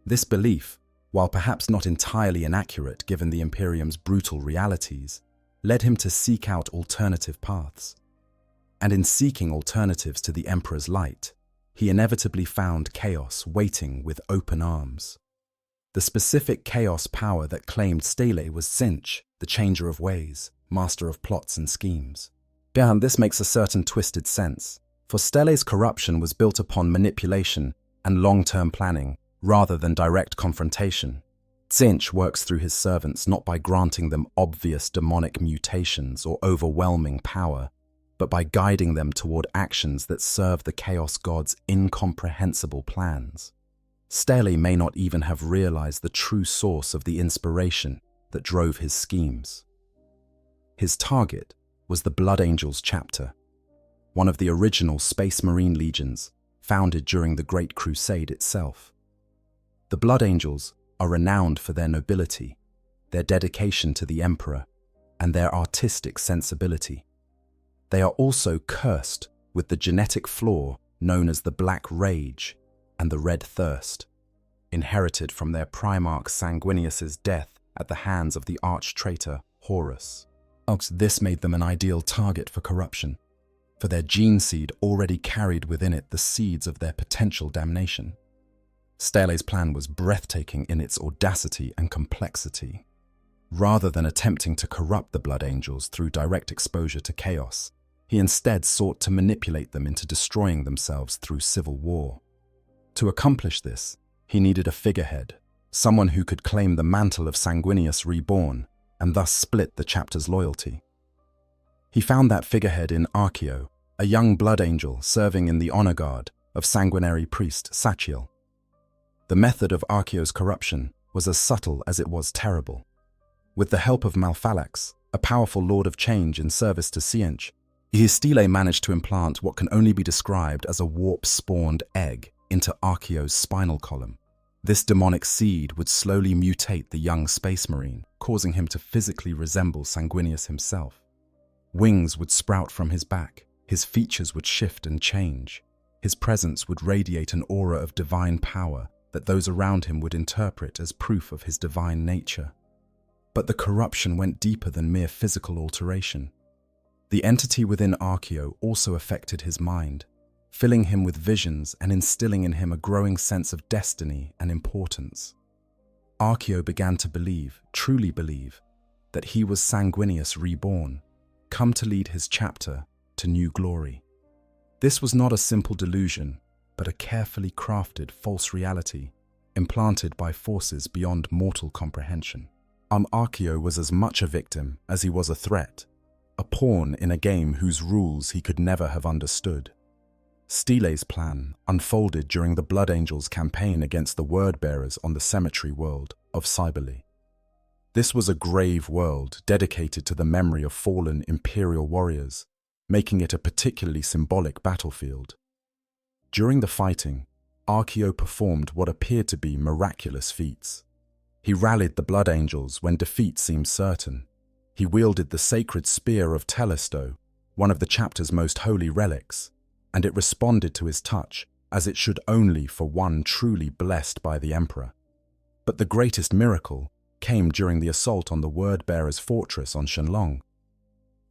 This belief, while perhaps not entirely inaccurate given the Imperium's brutal realities, led him to seek out alternative paths. And in seeking alternatives to the Emperor's light, he inevitably found chaos waiting with open arms. The specific chaos power that claimed Stellae was Tzeentch, the changer of ways, master of plots and schemes. Behind this makes a certain twisted sense, for Stellae's corruption was built upon manipulation and long-term planning, rather than direct confrontation. Tzeentch works through his servants not by granting them obvious demonic mutations or overwhelming power, but by guiding them toward actions that serve the Chaos God's incomprehensible plans. Stellae may not even have realized the true source of the inspiration that drove his schemes. His target was the Blood Angels chapter, one of the original Space Marine legions founded during the Great Crusade itself. The Blood Angels are renowned for their nobility, their dedication to the Emperor, and their artistic sensibility. They are also cursed with the genetic flaw known as the Black Rage and the Red Thirst, inherited from their Primarch Sanguinius's death at the hands of the arch-traitor Horus. This made them an ideal target for corruption, for their gene seed already carried within it the seeds of their potential damnation. Stellae's plan was breathtaking in its audacity and complexity. Rather than attempting to corrupt the Blood Angels through direct exposure to chaos, he instead sought to manipulate them into destroying themselves through civil war. To accomplish this, he needed a figurehead, someone who could claim the mantle of Sanguinius Reborn and thus split the chapter's loyalty. He found that figurehead in Archeo, a young Blood Angel serving in the honor guard of sanguinary priest Sachiel. The method of Archeo's corruption was as subtle as it was terrible. With the help of Malphalax, a powerful lord of change in service to Siench, Ihistile managed to implant what can only be described as a warp-spawned egg into Archeo's spinal column. This demonic seed would slowly mutate the young space marine, causing him to physically resemble Sanguinius himself. Wings would sprout from his back, his features would shift and change. His presence would radiate an aura of divine power that those around him would interpret as proof of his divine nature. But the corruption went deeper than mere physical alteration. The entity within Archeo also affected his mind, filling him with visions and instilling in him a growing sense of destiny and importance. Archeo began to believe, truly believe, that he was Sanguinius Reborn, come to lead his chapter to new glory. This was not a simple delusion, but a carefully crafted false reality, implanted by forces beyond mortal comprehension. Archeo was as much a victim as he was a threat, a pawn in a game whose rules he could never have understood. Stile's plan unfolded during the Blood Angels' campaign against the Word-Bearers on the cemetery world of Cybele. This was a grave world dedicated to the memory of fallen Imperial warriors, making it a particularly symbolic battlefield. During the fighting, Archeo performed what appeared to be miraculous feats. He rallied the Blood Angels when defeat seemed certain. He wielded the sacred spear of Telesto, one of the chapter's most holy relics, and it responded to his touch as it should only for one truly blessed by the Emperor. But the greatest miracle came during the assault on the Word-Bearer's fortress on Shenlong.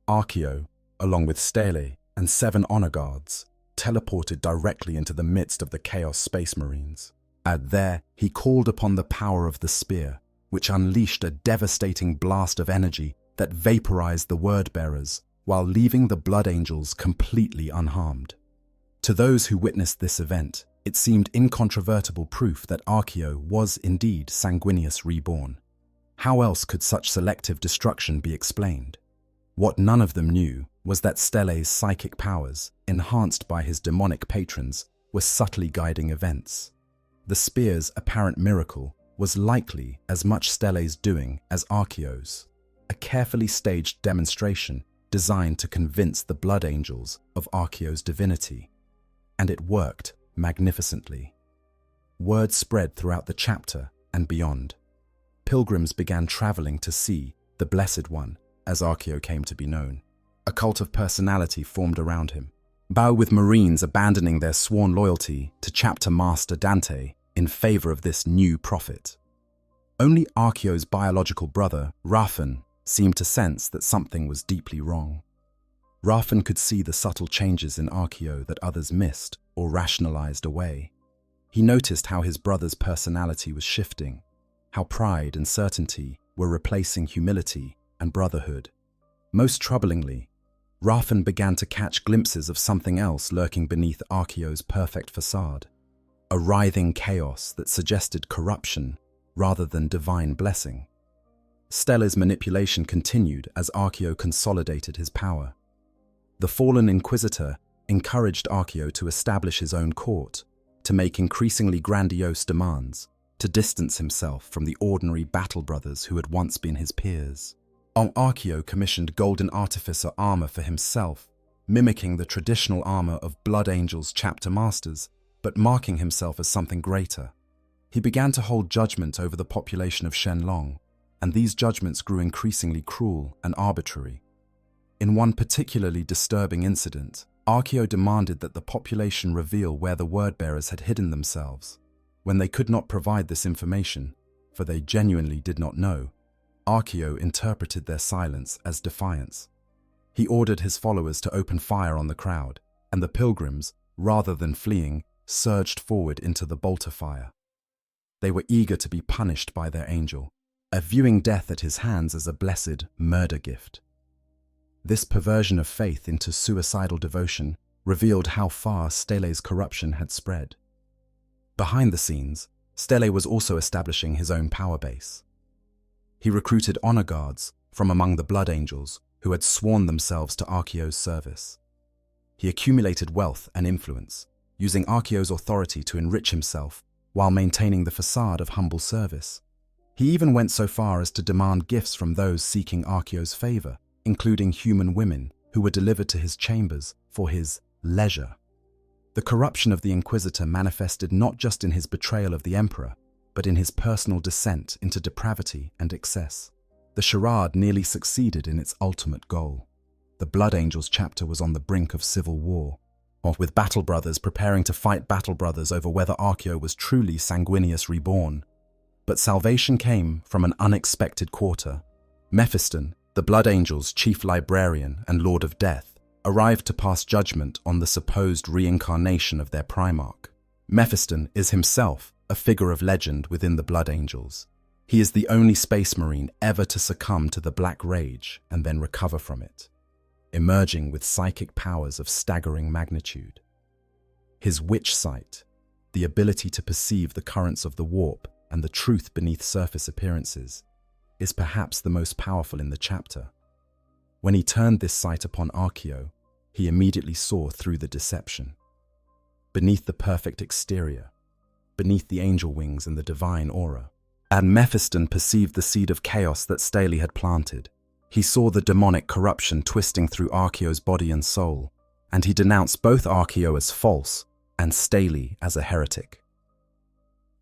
Archeo, along with Stele and 7 honor guards, teleported directly into the midst of the Chaos Space Marines. And there, he called upon the power of the spear, which unleashed a devastating blast of energy that vaporized the Word-Bearers while leaving the Blood Angels completely unharmed. To those who witnessed this event, it seemed incontrovertible proof that Archeo was indeed Sanguinius Reborn. How else could such selective destruction be explained? What none of them knew was that Stele's psychic powers, enhanced by his demonic patrons, were subtly guiding events. The spear's apparent miracle was likely as much Stele's doing as Archeo's, a carefully staged demonstration designed to convince the Blood Angels of Archeo's divinity. And it worked magnificently. Word spread throughout the chapter and beyond. Pilgrims began traveling to see the Blessed One, as Archeo came to be known. A cult of personality formed around him, with Marines abandoning their sworn loyalty to Chapter Master Dante in favor of this new prophet. Only Archeo's biological brother, Raphan, seemed to sense that something was deeply wrong. Raphan could see the subtle changes in Archeo that others missed or rationalized away. He noticed how his brother's personality was shifting, how pride and certainty were replacing humility and brotherhood. Most troublingly, Raphan began to catch glimpses of something else lurking beneath Archeo's perfect facade, a writhing chaos that suggested corruption rather than divine blessing. Stella's manipulation continued as Archeo consolidated his power. The fallen Inquisitor encouraged Archeo to establish his own court, to make increasingly grandiose demands, to distance himself from the ordinary battle brothers who had once been his peers. Archeo commissioned Golden Artificer armor for himself, mimicking the traditional armor of Blood Angels chapter masters, but marking himself as something greater. He began to hold judgment over the population of Shenlong, and these judgments grew increasingly cruel and arbitrary. In one particularly disturbing incident, Archeo demanded that the population reveal where the Word-Bearers had hidden themselves. When they could not provide this information, for they genuinely did not know, Archeo interpreted their silence as defiance. He ordered his followers to open fire on the crowd, and the pilgrims, rather than fleeing, surged forward into the bolter fire. They were eager to be punished by their angel, viewing death at his hands as a blessed murder gift. This perversion of faith into suicidal devotion revealed how far Stele's corruption had spread. Behind the scenes, Stele was also establishing his own power base. He recruited honor guards from among the Blood Angels who had sworn themselves to Archeo's service. He accumulated wealth and influence, using Archeo's authority to enrich himself while maintaining the facade of humble service. He even went so far as to demand gifts from those seeking Archeo's favor, including human women who were delivered to his chambers for his leisure. The corruption of the Inquisitor manifested not just in his betrayal of the Emperor, but in his personal descent into depravity and excess. The charade nearly succeeded in its ultimate goal. The Blood Angels chapter was on the brink of civil war, with battle brothers preparing to fight battle brothers over whether Archeo was truly Sanguinius reborn. But salvation came from an unexpected quarter. Mephiston, the Blood Angels' chief librarian and Lord of Death, arrived to pass judgment on the supposed reincarnation of their Primarch. Mephiston is himself a figure of legend within the Blood Angels. He is the only Space Marine ever to succumb to the Black Rage and then recover from it, emerging with psychic powers of staggering magnitude. His witch sight, the ability to perceive the currents of the warp and the truth beneath surface appearances, is perhaps the most powerful in the chapter. When he turned this sight upon Archeo, he immediately saw through the deception. Beneath the perfect exterior, beneath the angel wings and the divine aura, and Mephiston perceived the seed of chaos that Stele had planted. He saw the demonic corruption twisting through Archeo's body and soul, and he denounced both Archeo as false and Stele as a heretic.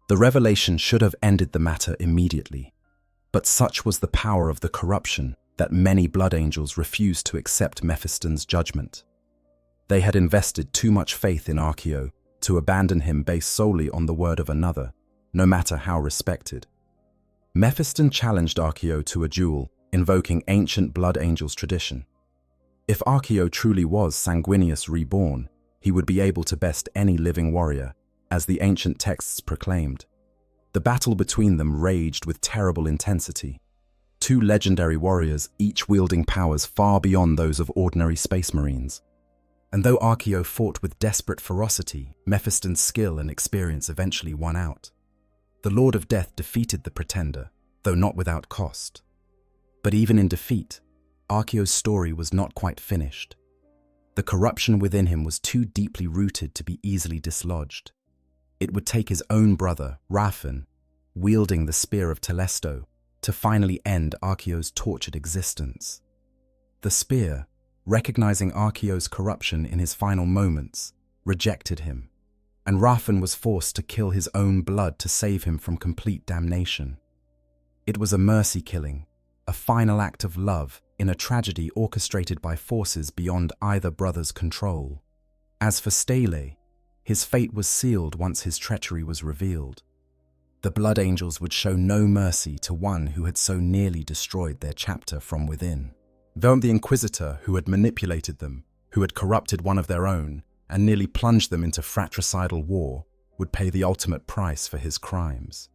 The revelation should have ended the matter immediately, but such was the power of the corruption that many Blood Angels refused to accept Mephiston's judgment. They had invested too much faith in Archeo to abandon him based solely on the word of another, no matter how respected. Mephiston challenged Archeo to a duel, invoking ancient Blood Angels tradition. If Archeo truly was Sanguinius reborn, he would be able to best any living warrior, as the ancient texts proclaimed. The battle between them raged with terrible intensity. Two legendary warriors, each wielding powers far beyond those of ordinary Space Marines. And though Archeo fought with desperate ferocity, Mephiston's skill and experience eventually won out. The Lord of Death defeated the pretender, though not without cost. But even in defeat, Archeo's story was not quite finished. The corruption within him was too deeply rooted to be easily dislodged. It would take his own brother, Raphan, wielding the Spear of Telesto, to finally end Archeo's tortured existence. The Spear, recognizing Archeo's corruption in his final moments, rejected him, and Raphan was forced to kill his own blood to save him from complete damnation. It was a mercy killing, a final act of love in a tragedy orchestrated by forces beyond either brother's control. As for Stele, his fate was sealed once his treachery was revealed. The Blood Angels would show no mercy to one who had so nearly destroyed their chapter from within. Though the Inquisitor who had manipulated them, who had corrupted one of their own, and nearly plunged them into fratricidal war, would pay the ultimate price for his crimes.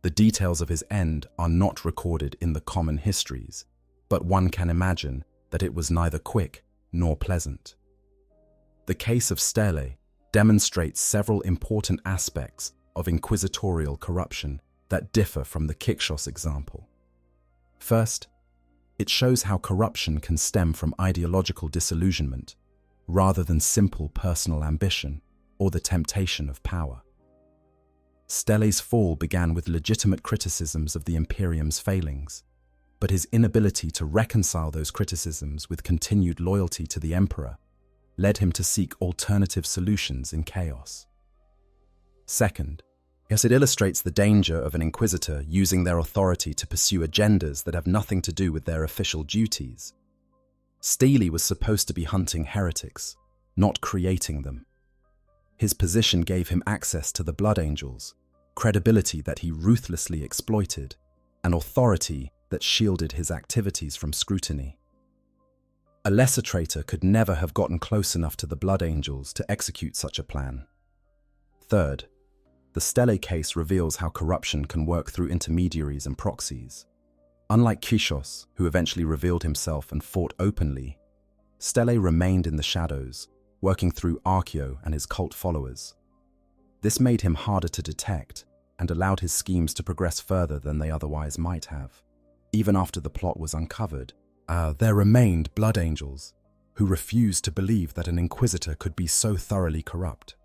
The details of his end are not recorded in the common histories, but one can imagine that it was neither quick nor pleasant. The case of Stele demonstrates several important aspects of inquisitorial corruption that differ from the Kixos example. First, it shows how corruption can stem from ideological disillusionment rather than simple personal ambition or the temptation of power. Stele's fall began with legitimate criticisms of the Imperium's failings, but his inability to reconcile those criticisms with continued loyalty to the Emperor led him to seek alternative solutions in chaos. Second, it illustrates the danger of an Inquisitor using their authority to pursue agendas that have nothing to do with their official duties. Stele was supposed to be hunting heretics, not creating them. His position gave him access to the Blood Angels, credibility that he ruthlessly exploited, and authority that shielded his activities from scrutiny. A lesser traitor could never have gotten close enough to the Blood Angels to execute such a plan. Third, the Stele case reveals how corruption can work through intermediaries and proxies. Unlike Kishos, who eventually revealed himself and fought openly, Stele remained in the shadows, working through Archeo and his cult followers. This made him harder to detect and allowed his schemes to progress further than they otherwise might have. Even after the plot was uncovered, there remained Blood Angels, who refused to believe that an Inquisitor could be so thoroughly corrupt.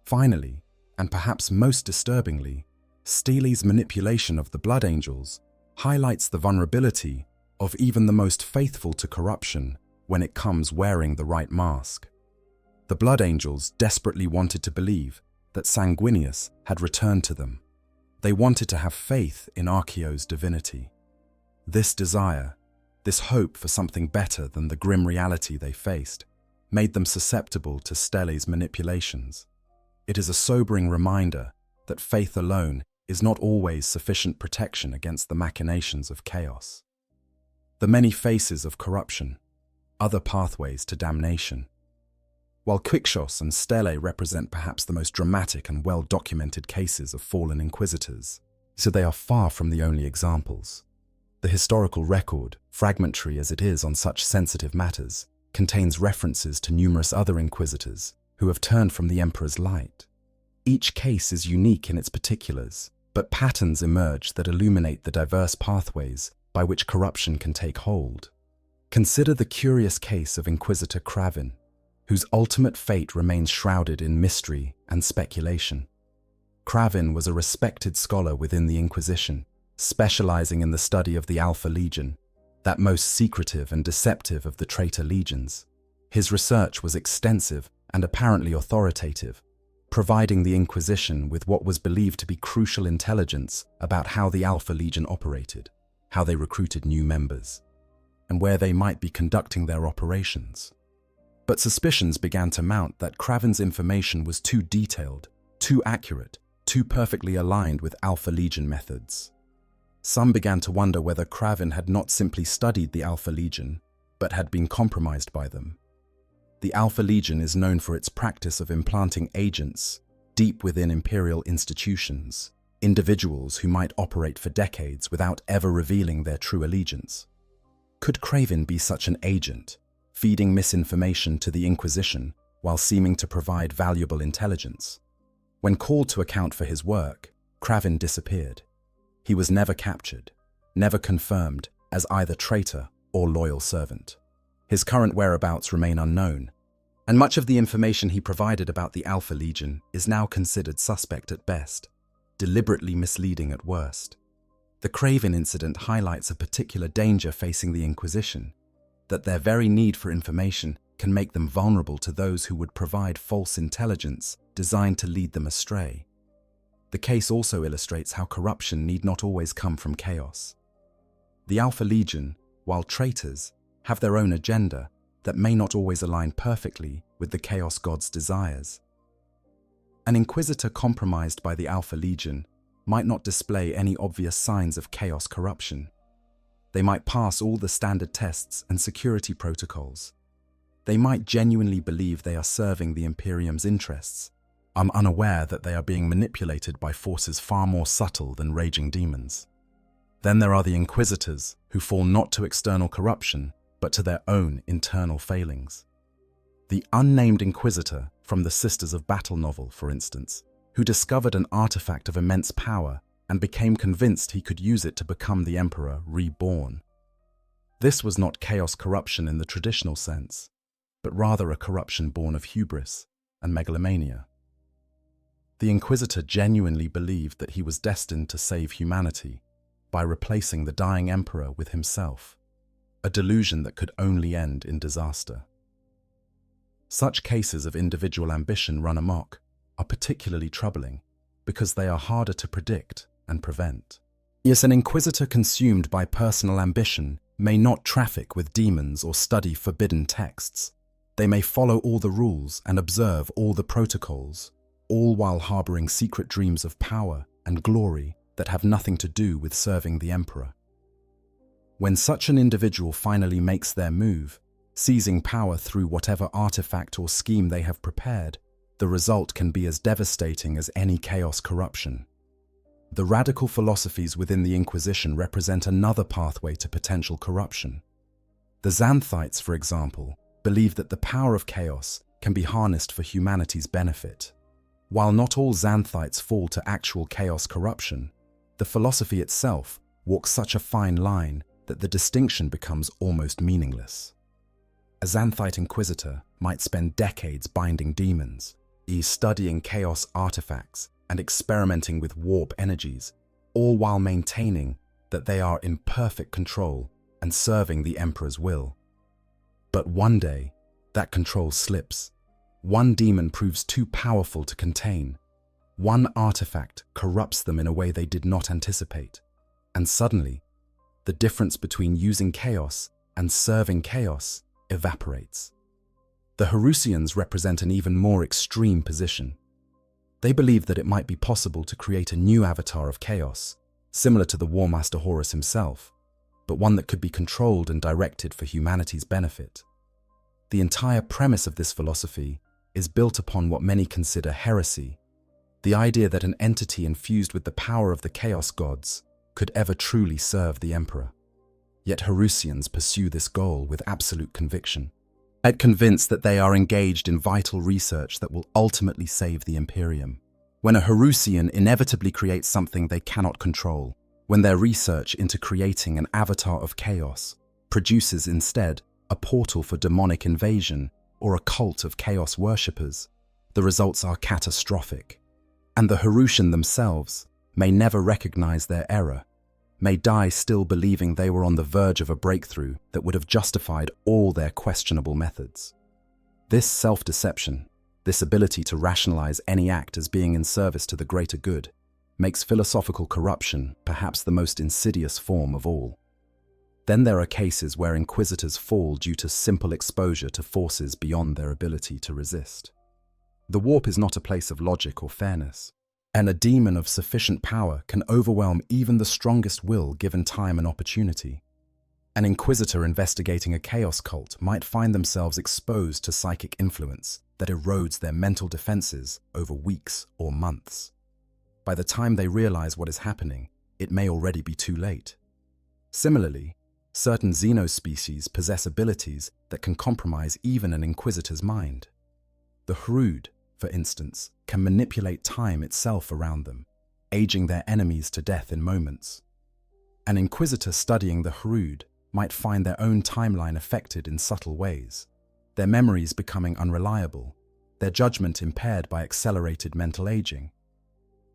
Finally, and perhaps most disturbingly, Stele's manipulation of the Blood Angels highlights the vulnerability of even the most faithful to corruption when it comes wearing the right mask. The Blood Angels desperately wanted to believe that Sanguinius had returned to them. They wanted to have faith in Archeo's divinity. This desire, this hope for something better than the grim reality they faced, made them susceptible to Stele's manipulations. It is a sobering reminder that faith alone is not always sufficient protection against the machinations of chaos. The many faces of corruption, other pathways to damnation. While Quixos and Stele represent perhaps the most dramatic and well-documented cases of fallen inquisitors, so they are far from the only examples. The historical record, fragmentary as it is on such sensitive matters, contains references to numerous other inquisitors who have turned from the Emperor's light. Each case is unique in its particulars, but patterns emerge that illuminate the diverse pathways by which corruption can take hold. Consider the curious case of Inquisitor Cravin, whose ultimate fate remains shrouded in mystery and speculation. Cravin was a respected scholar within the Inquisition, specializing in the study of the Alpha Legion, that most secretive and deceptive of the traitor legions. His research was extensive and apparently authoritative, providing the Inquisition with what was believed to be crucial intelligence about how the Alpha Legion operated, how they recruited new members, and where they might be conducting their operations. But suspicions began to mount that Cravin's information was too detailed, too accurate, too perfectly aligned with Alpha Legion methods. Some began to wonder whether Cravin had not simply studied the Alpha Legion, but had been compromised by them. The Alpha Legion is known for its practice of implanting agents deep within Imperial institutions, individuals who might operate for decades without ever revealing their true allegiance. Could Craven be such an agent, feeding misinformation to the Inquisition while seeming to provide valuable intelligence? When called to account for his work, Craven disappeared. He was never captured, never confirmed as either traitor or loyal servant. His current whereabouts remain unknown, and much of the information he provided about the Alpha Legion is now considered suspect at best, deliberately misleading at worst. The Craven incident highlights a particular danger facing the Inquisition, that their very need for information can make them vulnerable to those who would provide false intelligence designed to lead them astray. The case also illustrates how corruption need not always come from chaos. The Alpha Legion, while traitors, have their own agenda that may not always align perfectly with the Chaos God's desires. An Inquisitor compromised by the Alpha Legion might not display any obvious signs of chaos corruption. They might pass all the standard tests and security protocols. They might genuinely believe they are serving the Imperium's interests, unaware that they are being manipulated by forces far more subtle than raging demons. Then there are the Inquisitors, who fall not to external corruption, but to their own internal failings. The unnamed Inquisitor from the Sisters of Battle novel, for instance, who discovered an artifact of immense power and became convinced he could use it to become the Emperor reborn. This was not chaos corruption in the traditional sense, but rather a corruption born of hubris and megalomania. The Inquisitor genuinely believed that he was destined to save humanity by replacing the dying Emperor with himself, a delusion that could only end in disaster. Such cases of individual ambition run amok are particularly troubling because they are harder to predict and prevent. Yes, an Inquisitor consumed by personal ambition may not traffic with demons or study forbidden texts. They may follow all the rules and observe all the protocols, all while harboring secret dreams of power and glory that have nothing to do with serving the Emperor. When such an individual finally makes their move, seizing power through whatever artifact or scheme they have prepared, the result can be as devastating as any chaos corruption. The radical philosophies within the Inquisition represent another pathway to potential corruption. The Xanthites, for example, believe that the power of chaos can be harnessed for humanity's benefit. While not all Xanthites fall to actual chaos corruption, the philosophy itself walks such a fine line that the distinction becomes almost meaningless. A Xanthite Inquisitor might spend decades binding demons, studying chaos artifacts and experimenting with warp energies, all while maintaining that they are in perfect control and serving the Emperor's will. But one day, that control slips. One demon proves too powerful to contain. One artifact corrupts them in a way they did not anticipate. And suddenly, the difference between using chaos and serving chaos evaporates. The Harusians represent an even more extreme position. They believe that it might be possible to create a new avatar of chaos, similar to the War Master Horus himself, but one that could be controlled and directed for humanity's benefit. The entire premise of this philosophy is built upon what many consider heresy, the idea that an entity infused with the power of the chaos gods could ever truly serve the Emperor. Yet Harusians pursue this goal with absolute conviction, convinced that they are engaged in vital research that will ultimately save the Imperium. When a Harusian inevitably creates something they cannot control, when their research into creating an avatar of chaos produces instead a portal for demonic invasion or a cult of chaos worshippers, the results are catastrophic. And the Harusian themselves may never recognize their error, may die still believing they were on the verge of a breakthrough that would have justified all their questionable methods. This self-deception, this ability to rationalize any act as being in service to the greater good, makes philosophical corruption perhaps the most insidious form of all. Then there are cases where Inquisitors fall due to simple exposure to forces beyond their ability to resist. The warp is not a place of logic or fairness, and a demon of sufficient power can overwhelm even the strongest will given time and opportunity. An Inquisitor investigating a chaos cult might find themselves exposed to psychic influence that erodes their mental defenses over weeks or months. By the time they realize what is happening, it may already be too late. Similarly, certain xenospecies possess abilities that can compromise even an Inquisitor's mind. The Hrud, for instance, can manipulate time itself around them, aging their enemies to death in moments. An Inquisitor studying the Hrud might find their own timeline affected in subtle ways, their memories becoming unreliable, their judgment impaired by accelerated mental aging.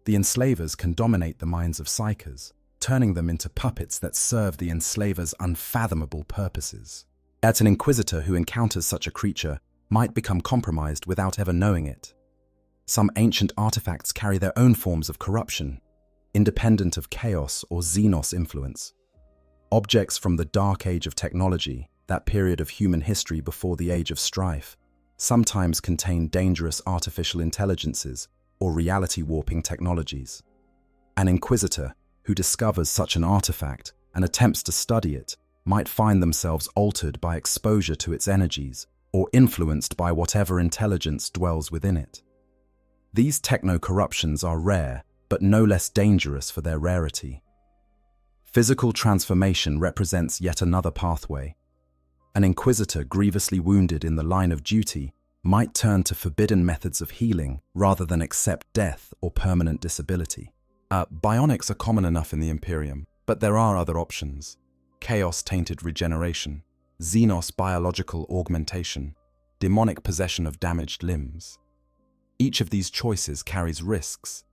The enslavers can dominate the minds of psychers, turning them into puppets that serve the enslaver's unfathomable purposes. Yet an Inquisitor who encounters such a creature might become compromised without ever knowing it. Some ancient artifacts carry their own forms of corruption, independent of chaos or xenos influence. Objects from the dark age of technology, that period of human history before the age of strife, sometimes contain dangerous artificial intelligences or reality-warping technologies. An Inquisitor who discovers such an artifact and attempts to study it might find themselves altered by exposure to its energies or influenced by whatever intelligence dwells within it. These techno-corruptions are rare, but no less dangerous for their rarity. Physical transformation represents yet another pathway. An Inquisitor grievously wounded in the line of duty might turn to forbidden methods of healing rather than accept death or permanent disability. Bionics are common enough in the Imperium, but there are other options. Chaos-tainted regeneration, xenos biological augmentation, demonic possession of damaged limbs. Each of these choices carries risks,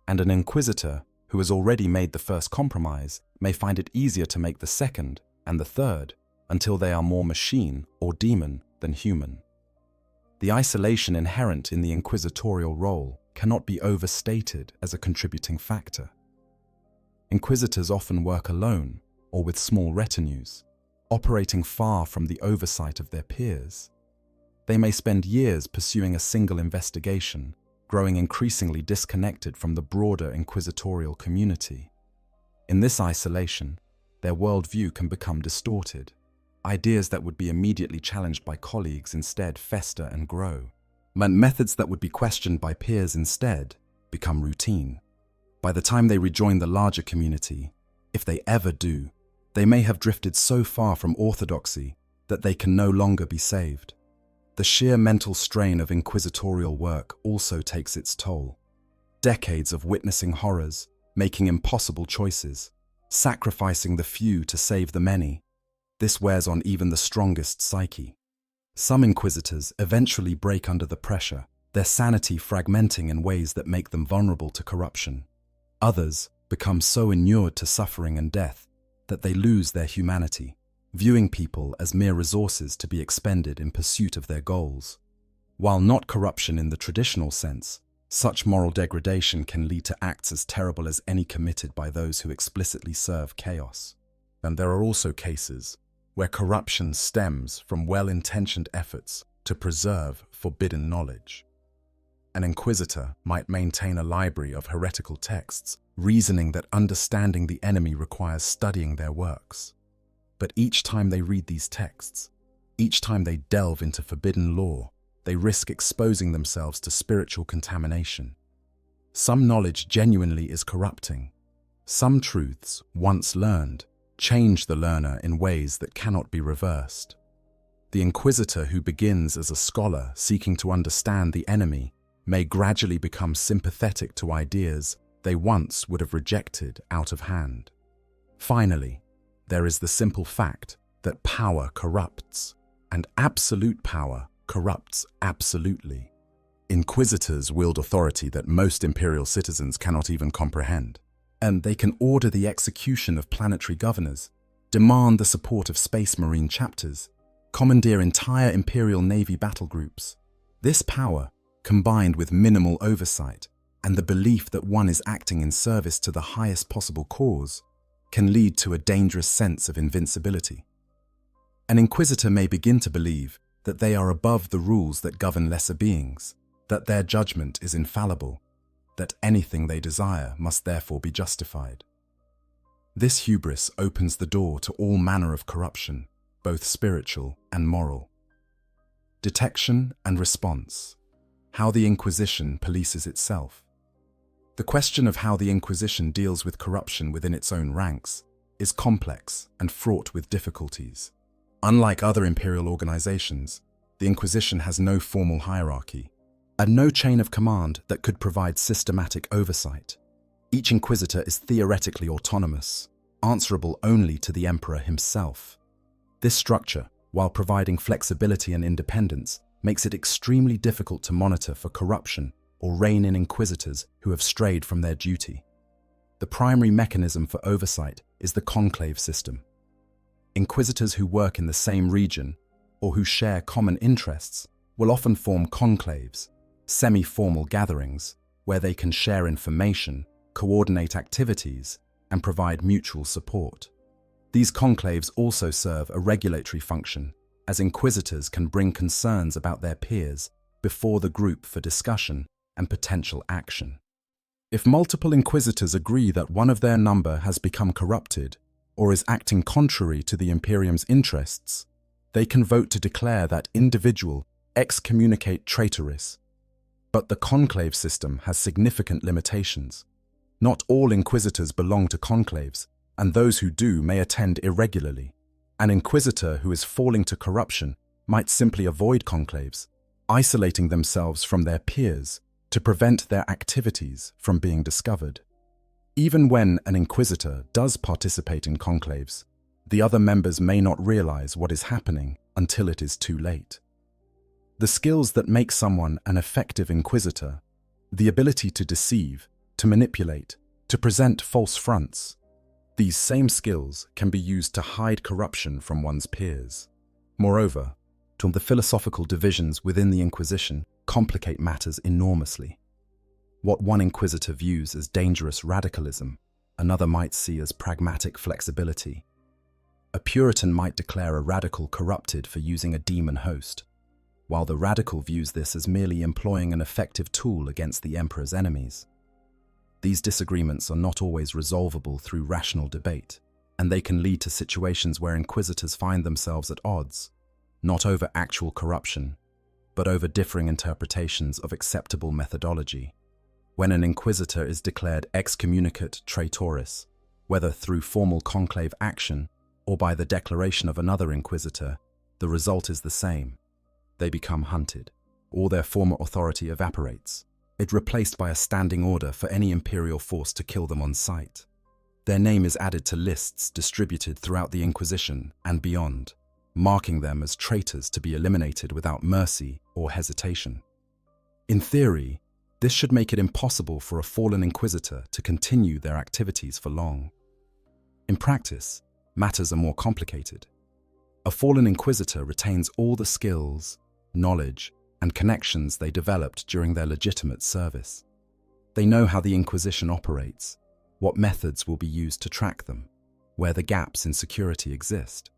and an Inquisitor who has already made the first compromise may find it easier to make the second and the third until they are more machine or demon than human. The isolation inherent in the inquisitorial role cannot be overstated as a contributing factor. Inquisitors often work alone or with small retinues, operating far from the oversight of their peers. They may spend years pursuing a single investigation, growing increasingly disconnected from the broader inquisitorial community. In this isolation, their worldview can become distorted. Ideas that would be immediately challenged by colleagues instead fester and grow. meant methods that would be questioned by peers instead become routine. By the time they rejoin the larger community, if they ever do, they may have drifted so far from orthodoxy that they can no longer be saved. The sheer mental strain of inquisitorial work also takes its toll. Decades of witnessing horrors, making impossible choices, sacrificing the few to save the many. This wears on even the strongest psyche. Some inquisitors eventually break under the pressure, their sanity fragmenting in ways that make them vulnerable to corruption. Others become so inured to suffering and death that they lose their humanity, viewing people as mere resources to be expended in pursuit of their goals. While not corruption in the traditional sense, such moral degradation can lead to acts as terrible as any committed by those who explicitly serve chaos. And there are also cases where corruption stems from well-intentioned efforts to preserve forbidden knowledge. An inquisitor might maintain a library of heretical texts, reasoning that understanding the enemy requires studying their works. But each time they read these texts, each time they delve into forbidden lore, they risk exposing themselves to spiritual contamination. Some knowledge genuinely is corrupting. Some truths, once learned, change the learner in ways that cannot be reversed. The inquisitor who begins as a scholar seeking to understand the enemy may gradually become sympathetic to ideas they once would have rejected out of hand. Finally, there is the simple fact that power corrupts, and absolute power corrupts absolutely. Inquisitors wield authority that most imperial citizens cannot even comprehend, and they can order the execution of planetary governors, demand the support of space marine chapters, commandeer entire imperial navy battle groups. This power, combined with minimal oversight and the belief that one is acting in service to the highest possible cause, can lead to a dangerous sense of invincibility. An inquisitor may begin to believe that they are above the rules that govern lesser beings, that their judgment is infallible, that anything they desire must therefore be justified. This hubris opens the door to all manner of corruption, both spiritual and moral. Detection and response. How the Inquisition polices itself. The question of how the Inquisition deals with corruption within its own ranks is complex and fraught with difficulties. Unlike other imperial organizations, the Inquisition has no formal hierarchy, and no chain of command that could provide systematic oversight. Each inquisitor is theoretically autonomous, answerable only to the emperor himself. This structure, while providing flexibility and independence, makes it extremely difficult to monitor for corruption or rein in inquisitors who have strayed from their duty. The primary mechanism for oversight is the conclave system. Inquisitors who work in the same region or who share common interests will often form conclaves, semi-formal gatherings where they can share information, coordinate activities, and provide mutual support. These conclaves also serve a regulatory function, as inquisitors can bring concerns about their peers before the group for discussion and potential action. If multiple inquisitors agree that one of their number has become corrupted or is acting contrary to the Imperium's interests, they can vote to declare that individual excommunicate traitoris. But the conclave system has significant limitations. Not all inquisitors belong to conclaves, and those who do may attend irregularly. An inquisitor who is falling to corruption might simply avoid conclaves, isolating themselves from their peers to prevent their activities from being discovered. Even when an inquisitor does participate in conclaves, the other members may not realize what is happening until it is too late. The skills that make someone an effective inquisitor, the ability to deceive, to manipulate, to present false fronts, these same skills can be used to hide corruption from one's peers. Moreover, the philosophical divisions within the Inquisition complicate matters enormously. What one inquisitor views as dangerous radicalism, another might see as pragmatic flexibility. A Puritan might declare a radical corrupted for using a demon host, while the radical views this as merely employing an effective tool against the emperor's enemies. These disagreements are not always resolvable through rational debate, and they can lead to situations where inquisitors find themselves at odds, not over actual corruption, but over differing interpretations of acceptable methodology. When an inquisitor is declared excommunicate traitoris, whether through formal conclave action or by the declaration of another inquisitor, the result is the same. They become hunted. All their former authority evaporates, it replaced by a standing order for any imperial force to kill them on sight. Their name is added to lists distributed throughout the Inquisition and beyond, marking them as traitors to be eliminated without mercy or hesitation. In theory, this should make it impossible for a fallen inquisitor to continue their activities for long. In practice, matters are more complicated. A fallen inquisitor retains all the skills, knowledge, and connections they developed during their legitimate service. They know how the Inquisition operates, what methods will be used to track them, where the gaps in security exist.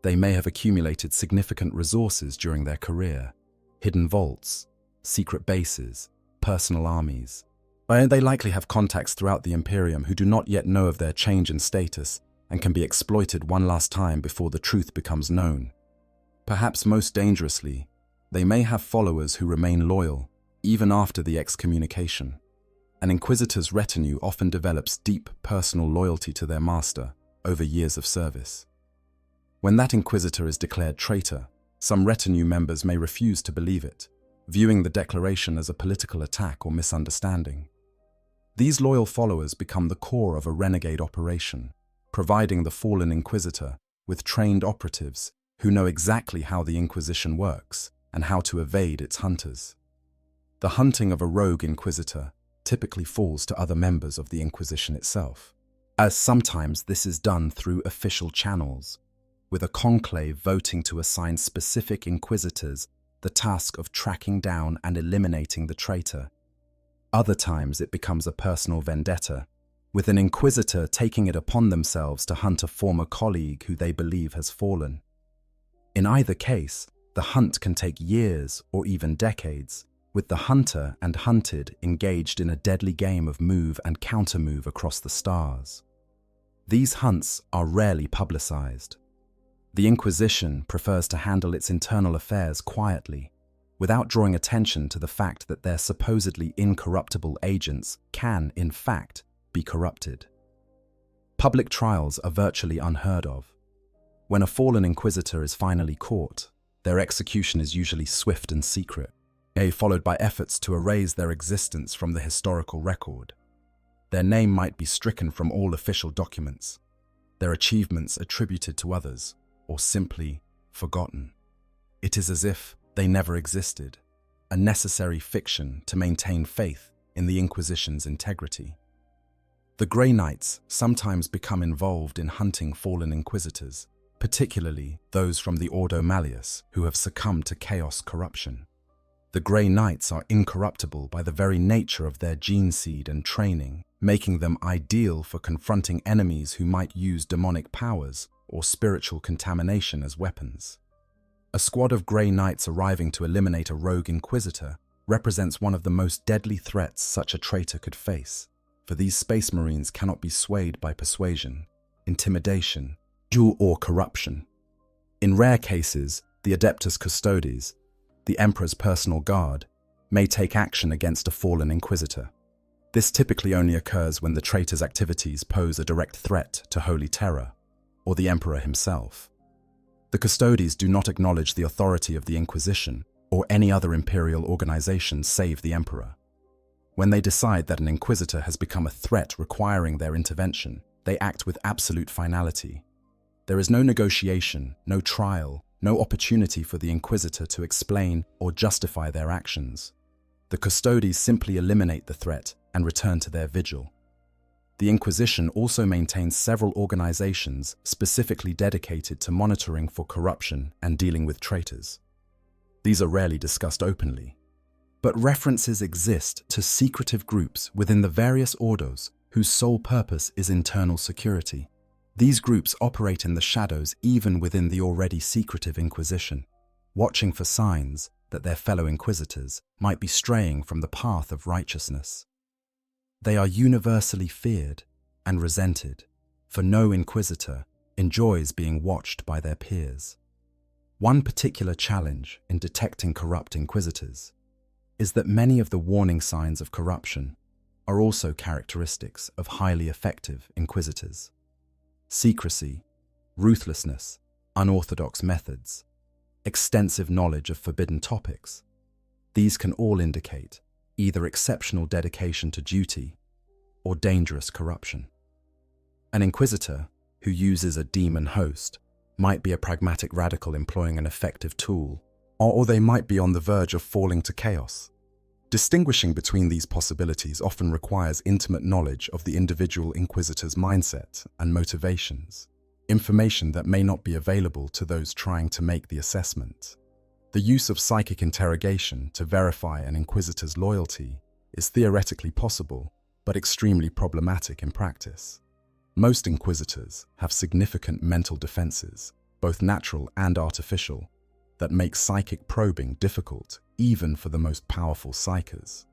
They may have accumulated significant resources during their career, hidden vaults, secret bases, personal armies. They likely have contacts throughout the Imperium who do not yet know of their change in status and can be exploited one last time before the truth becomes known. Perhaps most dangerously, they may have followers who remain loyal, even after the excommunication. An inquisitor's retinue often develops deep personal loyalty to their master over years of service. When that inquisitor is declared traitor, some retinue members may refuse to believe it, viewing the declaration as a political attack or misunderstanding. These loyal followers become the core of a renegade operation, providing the fallen inquisitor with trained operatives who know exactly how the Inquisition works and how to evade its hunters. The hunting of a rogue inquisitor typically falls to other members of the Inquisition itself, as sometimes this is done through official channels, with a conclave voting to assign specific inquisitors the task of tracking down and eliminating the traitor. Other times it becomes a personal vendetta, with an inquisitor taking it upon themselves to hunt a former colleague who they believe has fallen. In either case, the hunt can take years or even decades, with the hunter and hunted engaged in a deadly game of move and counter-move across the stars. These hunts are rarely publicized. The Inquisition prefers to handle its internal affairs quietly, without drawing attention to the fact that their supposedly incorruptible agents can, in fact, be corrupted. Public trials are virtually unheard of. When a fallen inquisitor is finally caught, their execution is usually swift and secret, followed by efforts to erase their existence from the historical record. Their name might be stricken from all official documents, their achievements attributed to others, or simply forgotten. It is as if they never existed, a necessary fiction to maintain faith in the Inquisition's integrity. The Grey Knights sometimes become involved in hunting fallen inquisitors, particularly those from the Ordo Malleus who have succumbed to chaos corruption. The Grey Knights are incorruptible by the very nature of their gene seed and training, making them ideal for confronting enemies who might use demonic powers or spiritual contamination as weapons. A squad of Grey Knights arriving to eliminate a rogue inquisitor represents one of the most deadly threats such a traitor could face, for these Space Marines cannot be swayed by persuasion, intimidation, or corruption. In rare cases, the Adeptus Custodes, the Emperor's personal guard, may take action against a fallen inquisitor. This typically only occurs when the traitor's activities pose a direct threat to Holy Terror, or the Emperor himself. The Custodes do not acknowledge the authority of the Inquisition or any other imperial organization save the Emperor. When they decide that an inquisitor has become a threat requiring their intervention, they act with absolute finality. There is no negotiation, no trial, no opportunity for the inquisitor to explain or justify their actions. The Custodes simply eliminate the threat and return to their vigil. The Inquisition also maintains several organizations specifically dedicated to monitoring for corruption and dealing with traitors. These are rarely discussed openly, but references exist to secretive groups within the various ordos whose sole purpose is internal security. These groups operate in the shadows even within the already secretive Inquisition, watching for signs that their fellow inquisitors might be straying from the path of righteousness. They are universally feared and resented, for no inquisitor enjoys being watched by their peers. One particular challenge in detecting corrupt inquisitors is that many of the warning signs of corruption are also characteristics of highly effective inquisitors. Secrecy, ruthlessness, unorthodox methods, extensive knowledge of forbidden topics. These can all indicate either exceptional dedication to duty or dangerous corruption. An inquisitor who uses a demon host might be a pragmatic radical employing an effective tool, or they might be on the verge of falling to chaos. Distinguishing between these possibilities often requires intimate knowledge of the individual inquisitor's mindset and motivations, information that may not be available to those trying to make the assessment. The use of psychic interrogation to verify an inquisitor's loyalty is theoretically possible, but extremely problematic in practice. Most inquisitors have significant mental defenses, both natural and artificial, that make psychic probing difficult even for the most powerful psychers.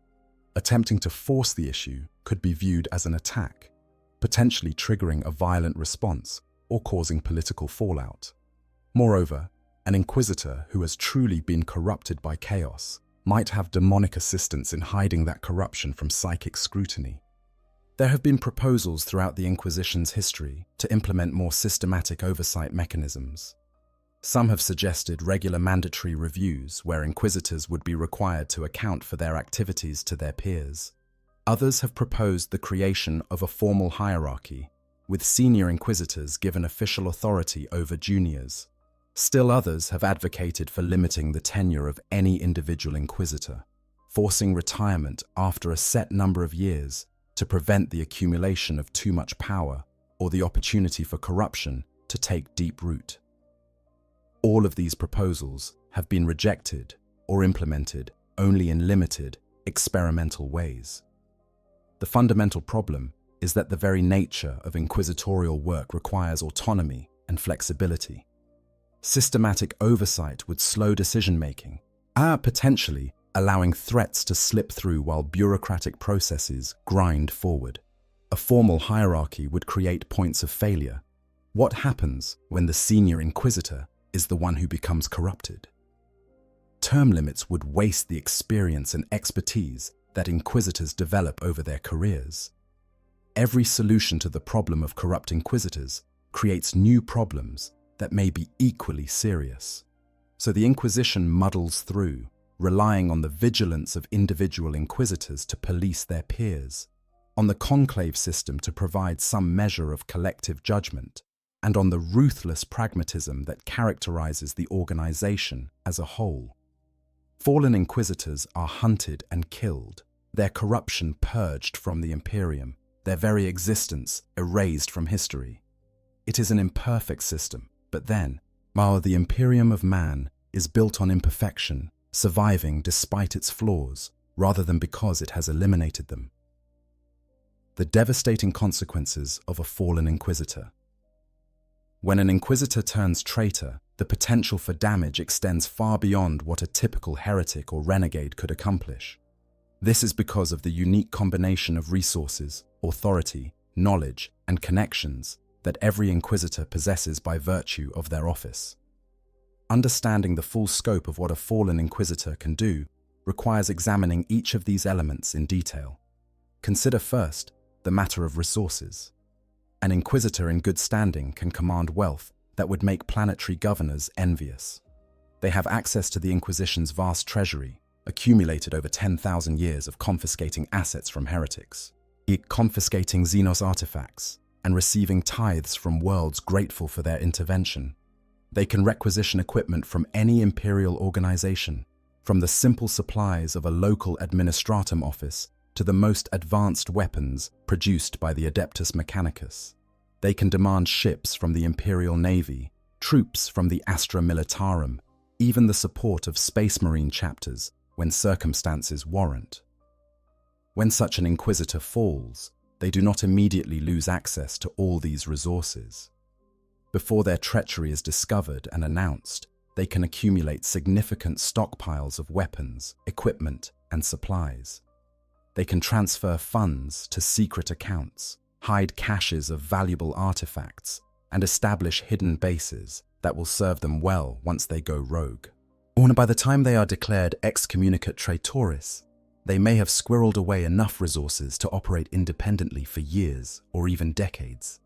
Attempting to force the issue could be viewed as an attack, potentially triggering a violent response or causing political fallout. Moreover, an inquisitor who has truly been corrupted by chaos might have demonic assistance in hiding that corruption from psychic scrutiny. There have been proposals throughout the Inquisition's history to implement more systematic oversight mechanisms. Some have suggested regular mandatory reviews where inquisitors would be required to account for their activities to their peers. Others have proposed the creation of a formal hierarchy, with senior inquisitors given official authority over juniors. Still others have advocated for limiting the tenure of any individual inquisitor, forcing retirement after a set number of years to prevent the accumulation of too much power or the opportunity for corruption to take deep root. All of these proposals have been rejected or implemented only in limited, experimental ways. The fundamental problem is that the very nature of inquisitorial work requires autonomy and flexibility. Systematic oversight would slow decision-making, potentially allowing threats to slip through while bureaucratic processes grind forward. A formal hierarchy would create points of failure. What happens when the senior inquisitor is the one who becomes corrupted? Term limits would waste the experience and expertise that inquisitors develop over their careers. Every solution to the problem of corrupt inquisitors creates new problems that may be equally serious. So the Inquisition muddles through, relying on the vigilance of individual inquisitors to police their peers, on the conclave system to provide some measure of collective judgment, and on the ruthless pragmatism that characterizes the organization as a whole. Fallen inquisitors are hunted and killed, their corruption purged from the Imperium, their very existence erased from history. It is an imperfect system, but then, while the Imperium of man is built on imperfection, surviving despite its flaws, rather than because it has eliminated them. The devastating consequences of a fallen inquisitor. When an inquisitor turns traitor, the potential for damage extends far beyond what a typical heretic or renegade could accomplish. This is because of the unique combination of resources, authority, knowledge, and connections that every inquisitor possesses by virtue of their office. Understanding the full scope of what a fallen inquisitor can do requires examining each of these elements in detail. Consider first the matter of resources. An inquisitor in good standing can command wealth that would make planetary governors envious. They have access to the Inquisition's vast treasury, accumulated over 10,000 years of confiscating assets from heretics, confiscating Xenos artifacts, and receiving tithes from worlds grateful for their intervention. They can requisition equipment from any imperial organization, from the simple supplies of a local administratum office to the most advanced weapons produced by the Adeptus Mechanicus. They can demand ships from the Imperial Navy, troops from the Astra Militarum, even the support of Space Marine chapters when circumstances warrant. When such an inquisitor falls, they do not immediately lose access to all these resources. Before their treachery is discovered and announced, they can accumulate significant stockpiles of weapons, equipment, and supplies. They can transfer funds to secret accounts, hide caches of valuable artifacts, and establish hidden bases that will serve them well once they go rogue. Or by the time they are declared excommunicate traitoris, they may have squirreled away enough resources to operate independently for years or even decades.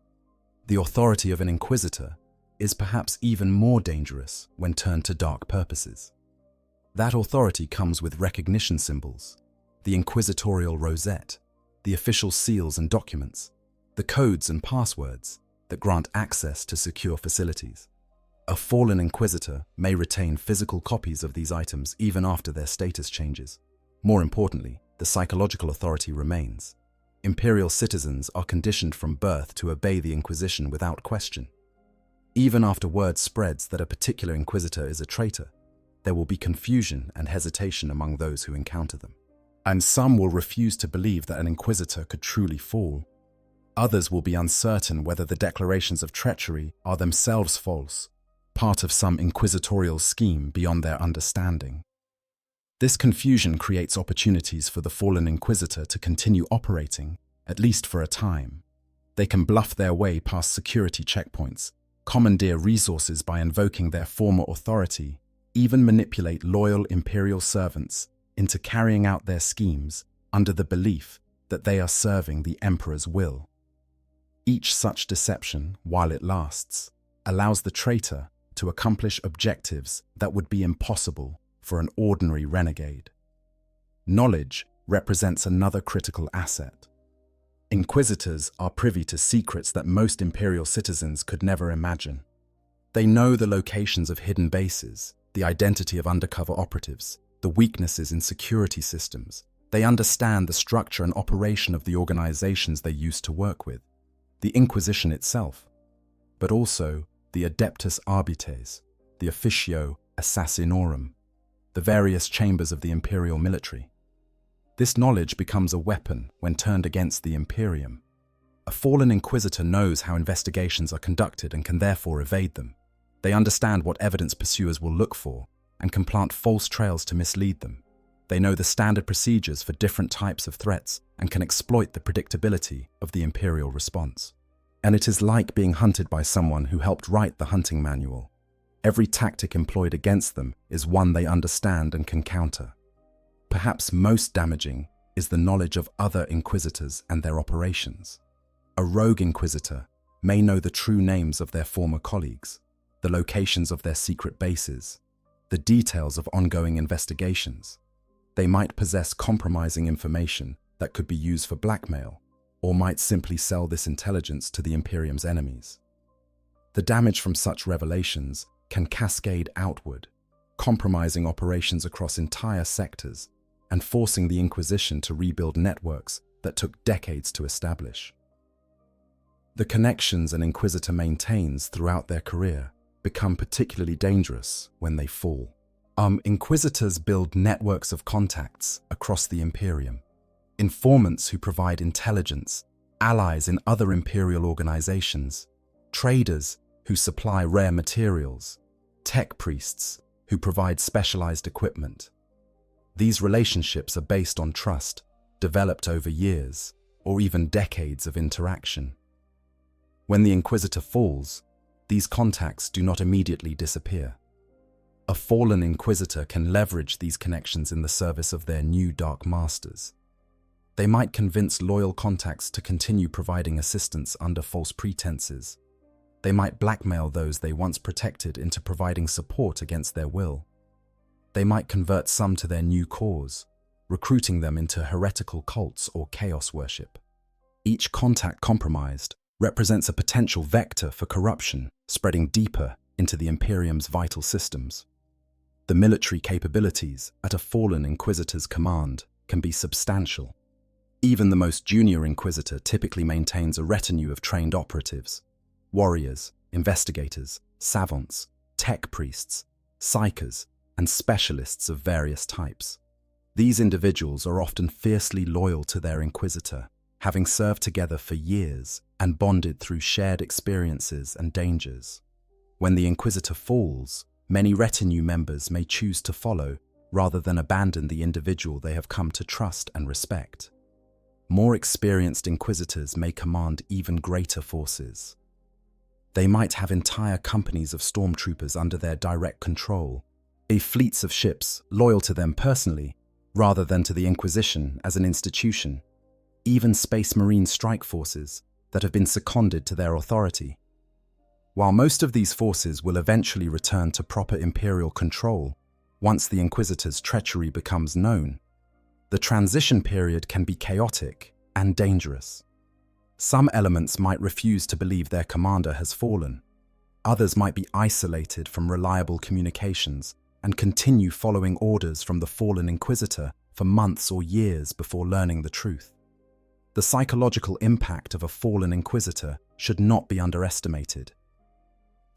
The authority of an inquisitor is perhaps even more dangerous when turned to dark purposes. That authority comes with recognition symbols, the inquisitorial rosette, the official seals and documents, the codes and passwords that grant access to secure facilities. A fallen inquisitor may retain physical copies of these items even after their status changes. More importantly, the psychological authority remains. Imperial citizens are conditioned from birth to obey the Inquisition without question. Even after word spreads that a particular inquisitor is a traitor, there will be confusion and hesitation among those who encounter them. And some will refuse to believe that an inquisitor could truly fall. Others will be uncertain whether the declarations of treachery are themselves false, part of some inquisitorial scheme beyond their understanding. This confusion creates opportunities for the fallen inquisitor to continue operating, at least for a time. They can bluff their way past security checkpoints, commandeer resources by invoking their former authority, even manipulate loyal imperial servants into carrying out their schemes under the belief that they are serving the emperor's will. Each such deception, while it lasts, allows the traitor to accomplish objectives that would be impossible for an ordinary renegade. Knowledge represents another critical asset. Inquisitors are privy to secrets that most imperial citizens could never imagine. They know the locations of hidden bases, the identity of undercover operatives, the weaknesses in security systems. They understand the structure and operation of the organizations they used to work with, the Inquisition itself, but also the Adeptus Arbites, the Officio Assassinorum, the various chambers of the imperial military. This knowledge becomes a weapon when turned against the Imperium. A fallen inquisitor knows how investigations are conducted and can therefore evade them. They understand what evidence pursuers will look for and can plant false trails to mislead them. They know the standard procedures for different types of threats and can exploit the predictability of the imperial response. And it is like being hunted by someone who helped write the hunting manual. Every tactic employed against them is one they understand and can counter. Perhaps most damaging is the knowledge of other inquisitors and their operations. A rogue inquisitor may know the true names of their former colleagues, the locations of their secret bases, the details of ongoing investigations. They might possess compromising information that could be used for blackmail, or might simply sell this intelligence to the Imperium's enemies. The damage from such revelations can cascade outward, compromising operations across entire sectors and forcing the Inquisition to rebuild networks that took decades to establish. The connections an Inquisitor maintains throughout their career become particularly dangerous when they fall. Inquisitors build networks of contacts across the Imperium. Informants who provide intelligence, allies in other imperial organizations, traders who supply rare materials, tech priests who provide specialized equipment. These relationships are based on trust, developed over years or even decades of interaction. When the Inquisitor falls, these contacts do not immediately disappear. A fallen Inquisitor can leverage these connections in the service of their new Dark Masters. They might convince loyal contacts to continue providing assistance under false pretenses. They might blackmail those they once protected into providing support against their will. They might convert some to their new cause, recruiting them into heretical cults or chaos worship. Each contact compromised represents a potential vector for corruption spreading deeper into the Imperium's vital systems. The military capabilities at a fallen Inquisitor's command can be substantial. Even the most junior Inquisitor typically maintains a retinue of trained operatives, warriors, investigators, savants, tech priests, psychers, and specialists of various types. These individuals are often fiercely loyal to their Inquisitor, having served together for years and bonded through shared experiences and dangers. When the Inquisitor falls, many retinue members may choose to follow rather than abandon the individual they have come to trust and respect. More experienced Inquisitors may command even greater forces. They might have entire companies of stormtroopers under their direct control, fleets of ships loyal to them personally, rather than to the Inquisition as an institution, even Space Marine strike forces that have been seconded to their authority. While most of these forces will eventually return to proper Imperial control once the Inquisitor's treachery becomes known, the transition period can be chaotic and dangerous. Some elements might refuse to believe their commander has fallen. Others might be isolated from reliable communications and continue following orders from the fallen Inquisitor for months or years before learning the truth. The psychological impact of a fallen Inquisitor should not be underestimated.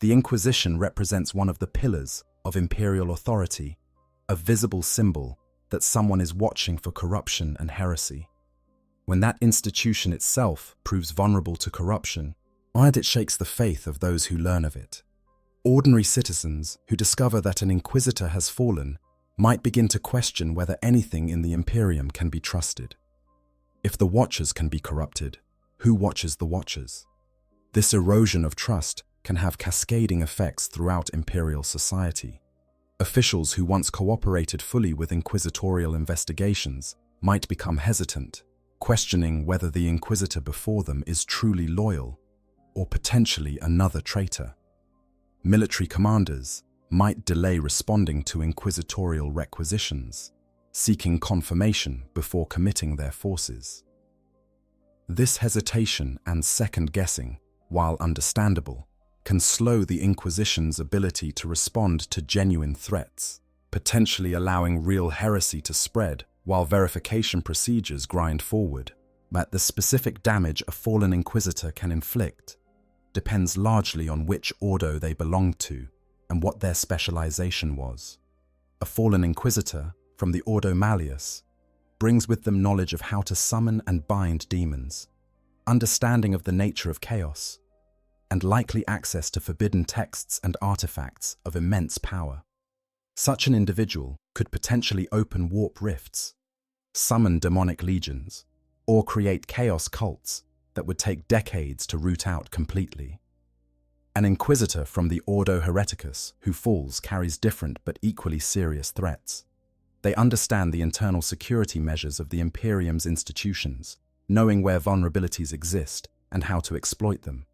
The Inquisition represents one of the pillars of imperial authority, a visible symbol that someone is watching for corruption and heresy. When that institution itself proves vulnerable to corruption, it shakes the faith of those who learn of it. Ordinary citizens who discover that an Inquisitor has fallen might begin to question whether anything in the Imperium can be trusted. If the Watchers can be corrupted, who watches the Watchers? This erosion of trust can have cascading effects throughout Imperial society. Officials who once cooperated fully with inquisitorial investigations might become hesitant, questioning whether the Inquisitor before them is truly loyal or potentially another traitor. Military commanders might delay responding to inquisitorial requisitions, seeking confirmation before committing their forces. This hesitation and second-guessing, while understandable, can slow the Inquisition's ability to respond to genuine threats, potentially allowing real heresy to spread while verification procedures grind forward. But the specific damage a fallen Inquisitor can inflict depends largely on which ordo they belonged to and what their specialization was. A fallen Inquisitor from the Ordo Malleus brings with them knowledge of how to summon and bind demons, understanding of the nature of chaos, and likely access to forbidden texts and artifacts of immense power. Such an individual could potentially open warp rifts, summon demonic legions, or create chaos cults that would take decades to root out completely. An Inquisitor from the Ordo Hereticus who falls carries different but equally serious threats. They understand the internal security measures of the Imperium's institutions, knowing where vulnerabilities exist and how to exploit them.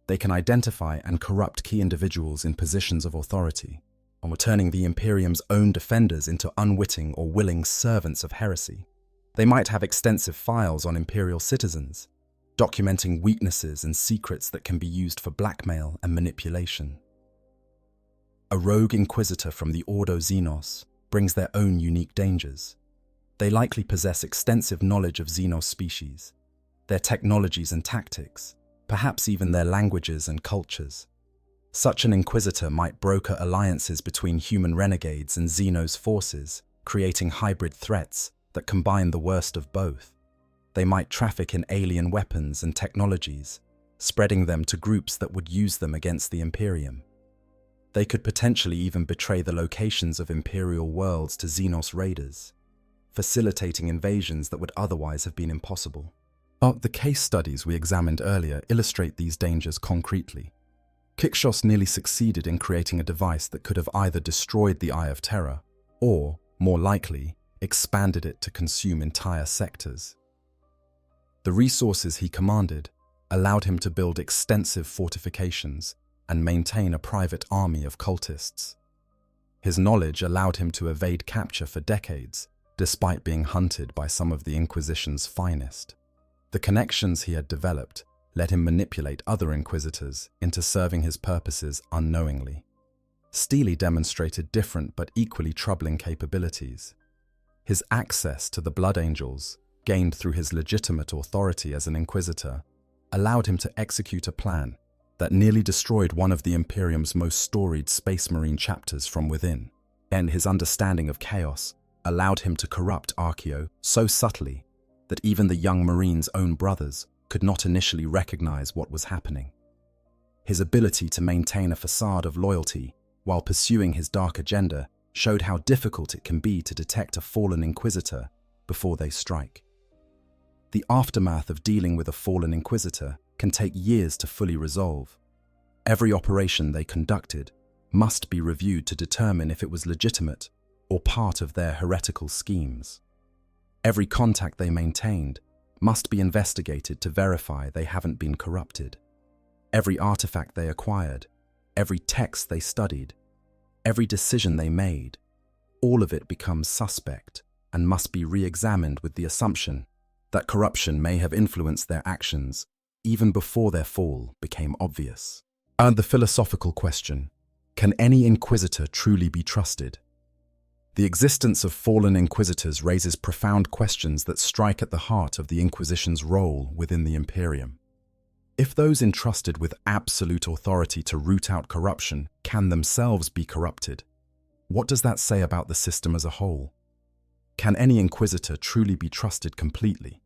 They can identify and corrupt key individuals in positions of authority, on turning the Imperium's own defenders into unwitting or willing servants of heresy. They might have extensive files on Imperial citizens, documenting weaknesses and secrets that can be used for blackmail and manipulation. A rogue Inquisitor from the Ordo Xenos brings their own unique dangers. They likely possess extensive knowledge of Xenos species, their technologies and tactics, perhaps even their languages and cultures. Such an Inquisitor might broker alliances between human renegades and Xenos forces, creating hybrid threats that combine the worst of both. They might traffic in alien weapons and technologies, spreading them to groups that would use them against the Imperium. They could potentially even betray the locations of Imperial worlds to Xenos raiders, facilitating invasions that would otherwise have been impossible. The case studies we examined earlier illustrate these dangers concretely. Kixos nearly succeeded in creating a device that could have either destroyed the Eye of Terror or, more likely, expanded it to consume entire sectors. The resources he commanded allowed him to build extensive fortifications and maintain a private army of cultists. His knowledge allowed him to evade capture for decades, despite being hunted by some of the Inquisition's finest. The connections he had developed let him manipulate other Inquisitors into serving his purposes unknowingly. Steely demonstrated different but equally troubling capabilities. His access to the Blood Angels, gained through his legitimate authority as an Inquisitor, allowed him to execute a plan that nearly destroyed one of the Imperium's most storied Space Marine chapters from within. And his understanding of chaos allowed him to corrupt Archeo so subtly that even the young Marine's own brothers could not initially recognize what was happening. His ability to maintain a facade of loyalty while pursuing his dark agenda showed how difficult it can be to detect a fallen Inquisitor before they strike. The aftermath of dealing with a fallen Inquisitor can take years to fully resolve. Every operation they conducted must be reviewed to determine if it was legitimate or part of their heretical schemes. Every contact they maintained must be investigated to verify they haven't been corrupted. Every artifact they acquired, every text they studied, every decision they made, all of it becomes suspect and must be re-examined with the assumption that corruption may have influenced their actions even before their fall became obvious. And the philosophical question, can any Inquisitor truly be trusted? The existence of fallen Inquisitors raises profound questions that strike at the heart of the Inquisition's role within the Imperium. If those entrusted with absolute authority to root out corruption can themselves be corrupted, what does that say about the system as a whole? Can any Inquisitor truly be trusted completely?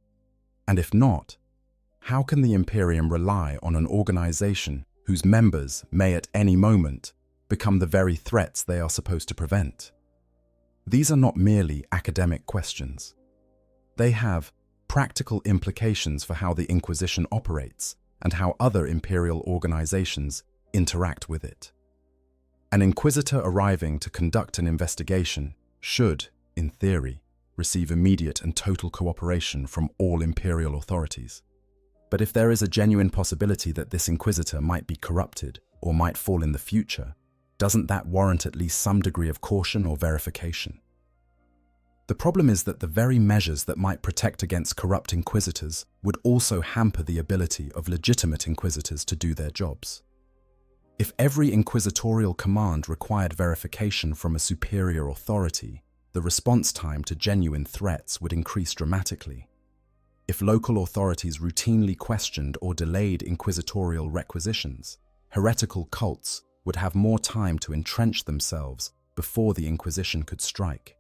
And if not, how can the Imperium rely on an organization whose members may at any moment become the very threats they are supposed to prevent? These are not merely academic questions. They have practical implications for how the Inquisition operates and how other imperial organizations interact with it. An Inquisitor arriving to conduct an investigation should, in theory, receive immediate and total cooperation from all imperial authorities. But if there is a genuine possibility that this Inquisitor might be corrupted or might fall in the future, doesn't that warrant at least some degree of caution or verification? The problem is that the very measures that might protect against corrupt Inquisitors would also hamper the ability of legitimate Inquisitors to do their jobs. If every inquisitorial command required verification from a superior authority, the response time to genuine threats would increase dramatically. If local authorities routinely questioned or delayed inquisitorial requisitions, heretical cults would have more time to entrench themselves before the Inquisition could strike.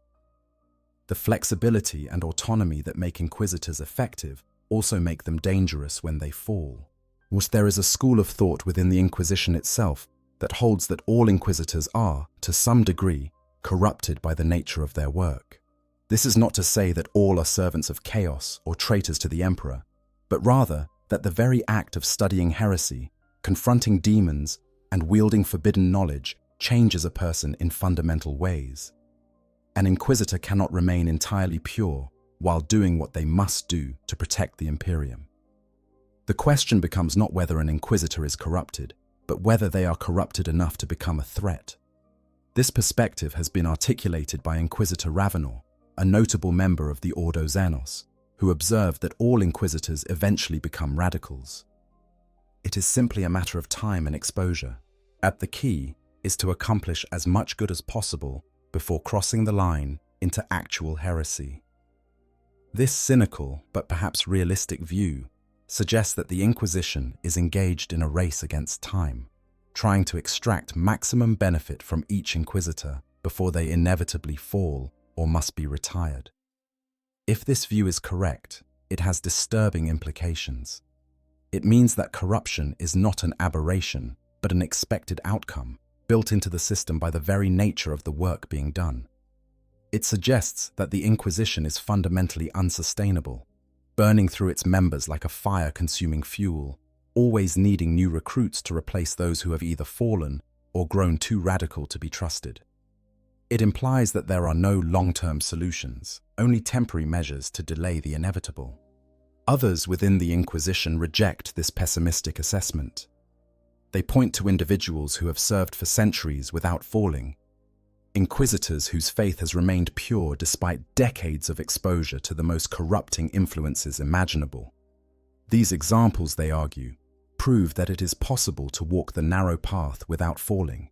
The flexibility and autonomy that make Inquisitors effective also make them dangerous when they fall. There is a school of thought within the Inquisition itself that holds that all Inquisitors are, to some degree, corrupted by the nature of their work. This is not to say that all are servants of chaos or traitors to the Emperor, but rather that the very act of studying heresy, confronting demons, and wielding forbidden knowledge changes a person in fundamental ways. An Inquisitor cannot remain entirely pure while doing what they must do to protect the Imperium. The question becomes not whether an Inquisitor is corrupted, but whether they are corrupted enough to become a threat. This perspective has been articulated by Inquisitor Ravenor, a notable member of the Ordo Xenos, who observed that all Inquisitors eventually become radicals. It is simply a matter of time and exposure. The key is to accomplish as much good as possible before crossing the line into actual heresy. This cynical, but perhaps realistic view suggests that the Inquisition is engaged in a race against time, trying to extract maximum benefit from each Inquisitor before they inevitably fall or must be retired. If this view is correct, it has disturbing implications. It means that corruption is not an aberration, but an expected outcome, built into the system by the very nature of the work being done. It suggests that the Inquisition is fundamentally unsustainable, burning through its members like a fire consuming fuel, always needing new recruits to replace those who have either fallen or grown too radical to be trusted. It implies that there are no long-term solutions, only temporary measures to delay the inevitable. Others within the Inquisition reject this pessimistic assessment. They point to individuals who have served for centuries without falling, Inquisitors whose faith has remained pure despite decades of exposure to the most corrupting influences imaginable. These examples, they argue, prove that it is possible to walk the narrow path without falling.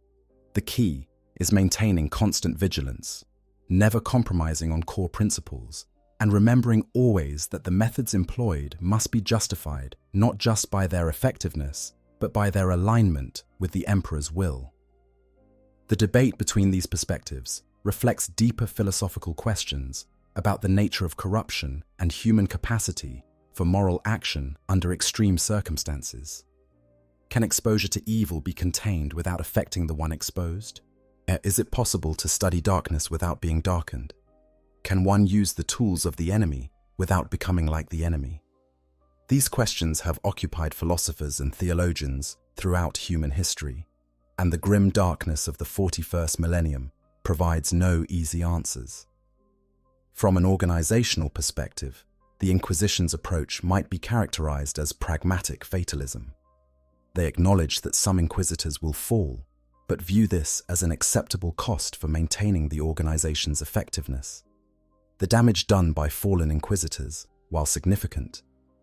The key is maintaining constant vigilance, never compromising on core principles, and remembering always that the methods employed must be justified not just by their effectiveness, but by their alignment with the Emperor's will. The debate between these perspectives reflects deeper philosophical questions about the nature of corruption and human capacity for moral action under extreme circumstances. Can exposure to evil be contained without affecting the one exposed? Is it possible to study darkness without being darkened? Can one use the tools of the enemy without becoming like the enemy? These questions have occupied philosophers and theologians throughout human history, and the grim darkness of the 41st millennium provides no easy answers. From an organizational perspective, the Inquisition's approach might be characterized as pragmatic fatalism. They acknowledge that some inquisitors will fall, but view this as an acceptable cost for maintaining the organization's effectiveness. The damage done by fallen inquisitors, while significant,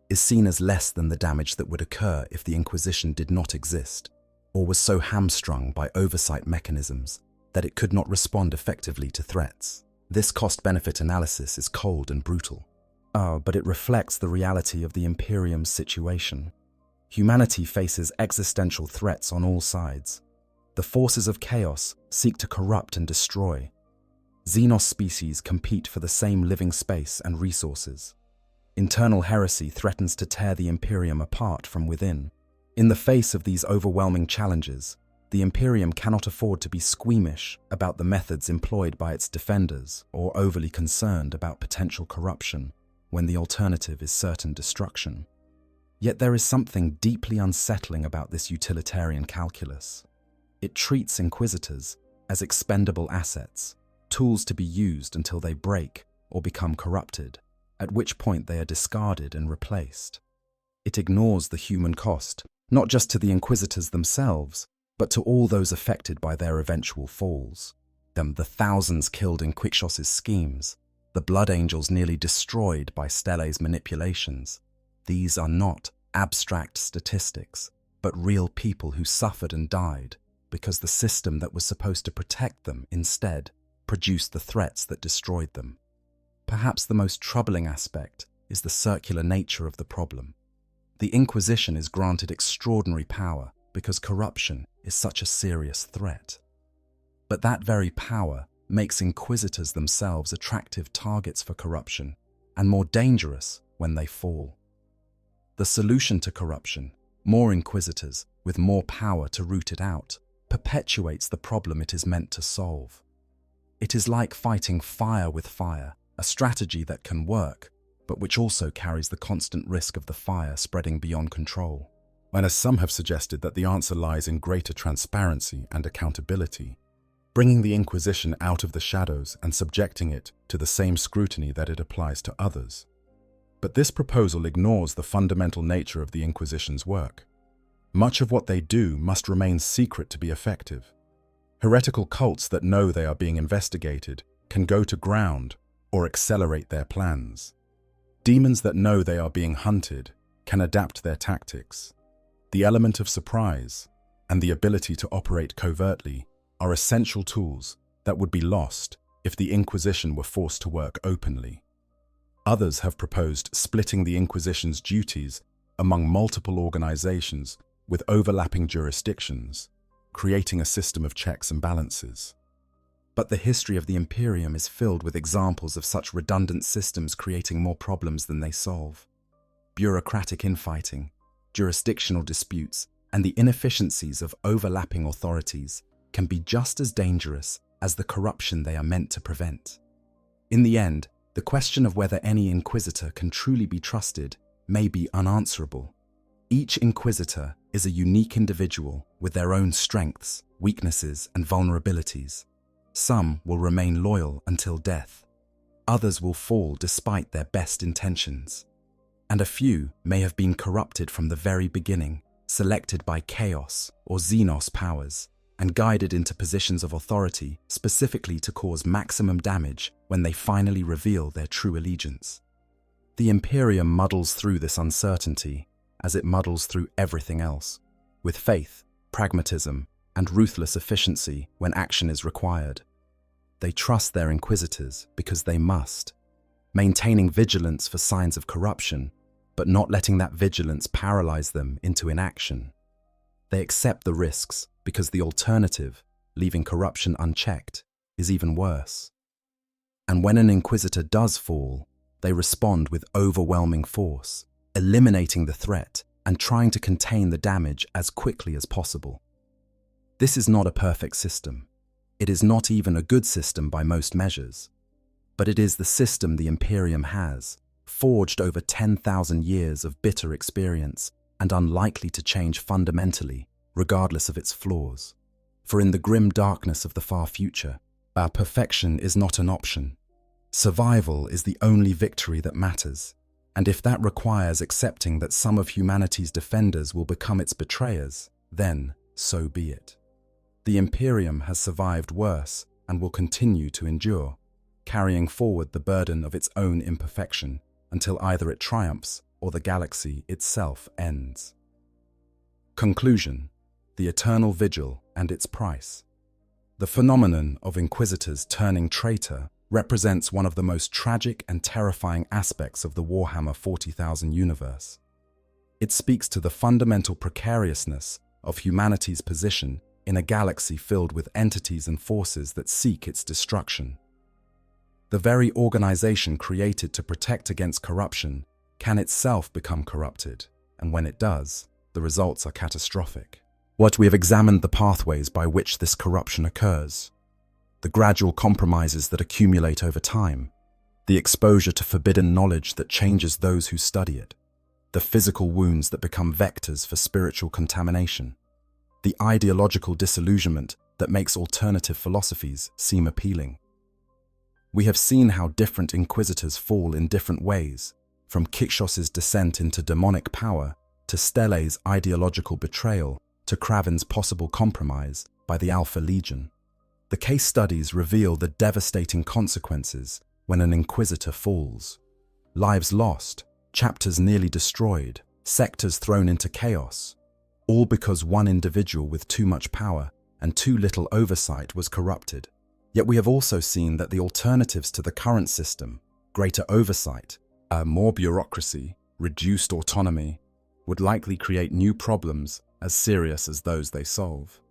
is seen as less than the damage that would occur if the Inquisition did not exist, or was so hamstrung by oversight mechanisms that it could not respond effectively to threats. This cost-benefit analysis is cold and brutal. But it reflects the reality of the Imperium's situation. Humanity faces existential threats on all sides. The forces of chaos seek to corrupt and destroy. Xenos species compete for the same living space and resources. Internal heresy threatens to tear the Imperium apart from within. In the face of these overwhelming challenges, the Imperium cannot afford to be squeamish about the methods employed by its defenders or overly concerned about potential corruption when the alternative is certain destruction. Yet there is something deeply unsettling about this utilitarian calculus. It treats inquisitors as expendable assets, tools to be used until they break or become corrupted, at which point they are discarded and replaced. It ignores the human cost, not just to the inquisitors themselves, but to all those affected by their eventual falls. The thousands killed in Quixos's schemes, the Blood Angels nearly destroyed by Stelle's manipulations. These are not abstract statistics, but real people who suffered and died because the system that was supposed to protect them instead produced the threats that destroyed them. Perhaps the most troubling aspect is the circular nature of the problem. The Inquisition is granted extraordinary power because corruption is such a serious threat. But that very power makes inquisitors themselves attractive targets for corruption and more dangerous when they fall. The solution to corruption, more inquisitors with more power to root it out, perpetuates the problem it is meant to solve. It is like fighting fire with fire, a strategy that can work, but which also carries the constant risk of the fire spreading beyond control. And as some have suggested that the answer lies in greater transparency and accountability, bringing the Inquisition out of the shadows and subjecting it to the same scrutiny that it applies to others. But this proposal ignores the fundamental nature of the Inquisition's work. Much of what they do must remain secret to be effective. Heretical cults that know they are being investigated can go to ground or accelerate their plans. Demons that know they are being hunted can adapt their tactics. The element of surprise and the ability to operate covertly are essential tools that would be lost if the Inquisition were forced to work openly. Others have proposed splitting the Inquisition's duties among multiple organizations with overlapping jurisdictions, creating a system of checks and balances. But the history of the Imperium is filled with examples of such redundant systems creating more problems than they solve. Bureaucratic infighting, jurisdictional disputes, and the inefficiencies of overlapping authorities can be just as dangerous as the corruption they are meant to prevent. In the end, the question of whether any inquisitor can truly be trusted may be unanswerable. Each inquisitor is a unique individual with their own strengths, weaknesses, and vulnerabilities. Some will remain loyal until death. Others will fall despite their best intentions. And a few may have been corrupted from the very beginning, selected by chaos or Xenos powers, and guided into positions of authority specifically to cause maximum damage when they finally reveal their true allegiance. The Imperium muddles through this uncertainty as it muddles through everything else, with faith, pragmatism, and ruthless efficiency when action is required. They trust their inquisitors because they must, maintaining vigilance for signs of corruption, but not letting that vigilance paralyze them into inaction. They accept the risks because the alternative, leaving corruption unchecked, is even worse. And when an inquisitor does fall, they respond with overwhelming force, eliminating the threat and trying to contain the damage as quickly as possible. This is not a perfect system. It is not even a good system by most measures. But it is the system the Imperium has, forged over 10,000 years of bitter experience and unlikely to change fundamentally regardless of its flaws. For in the grim darkness of the far future, our perfection is not an option. Survival is the only victory that matters, and if that requires accepting that some of humanity's defenders will become its betrayers, then so be it. The Imperium has survived worse and will continue to endure, carrying forward the burden of its own imperfection until either it triumphs or the galaxy itself ends. Conclusion: the eternal vigil and its price. The phenomenon of Inquisitors turning traitor represents one of the most tragic and terrifying aspects of the Warhammer 40,000 universe. It speaks to the fundamental precariousness of humanity's position in a galaxy filled with entities and forces that seek its destruction. The very organization created to protect against corruption can itself become corrupted, and when it does, the results are catastrophic. What we have examined the pathways by which this corruption occurs, the gradual compromises that accumulate over time, the exposure to forbidden knowledge that changes those who study it, the physical wounds that become vectors for spiritual contamination, the ideological disillusionment that makes alternative philosophies seem appealing. We have seen how different Inquisitors fall in different ways, from Kixos's descent into demonic power, to Stelle's ideological betrayal, to Kraven's possible compromise by the Alpha Legion. The case studies reveal the devastating consequences when an Inquisitor falls. Lives lost, chapters nearly destroyed, sectors thrown into chaos, all because one individual with too much power and too little oversight was corrupted. Yet we have also seen that the alternatives to the current system, greater oversight, more bureaucracy, reduced autonomy, would likely create new problems as serious as those they solve.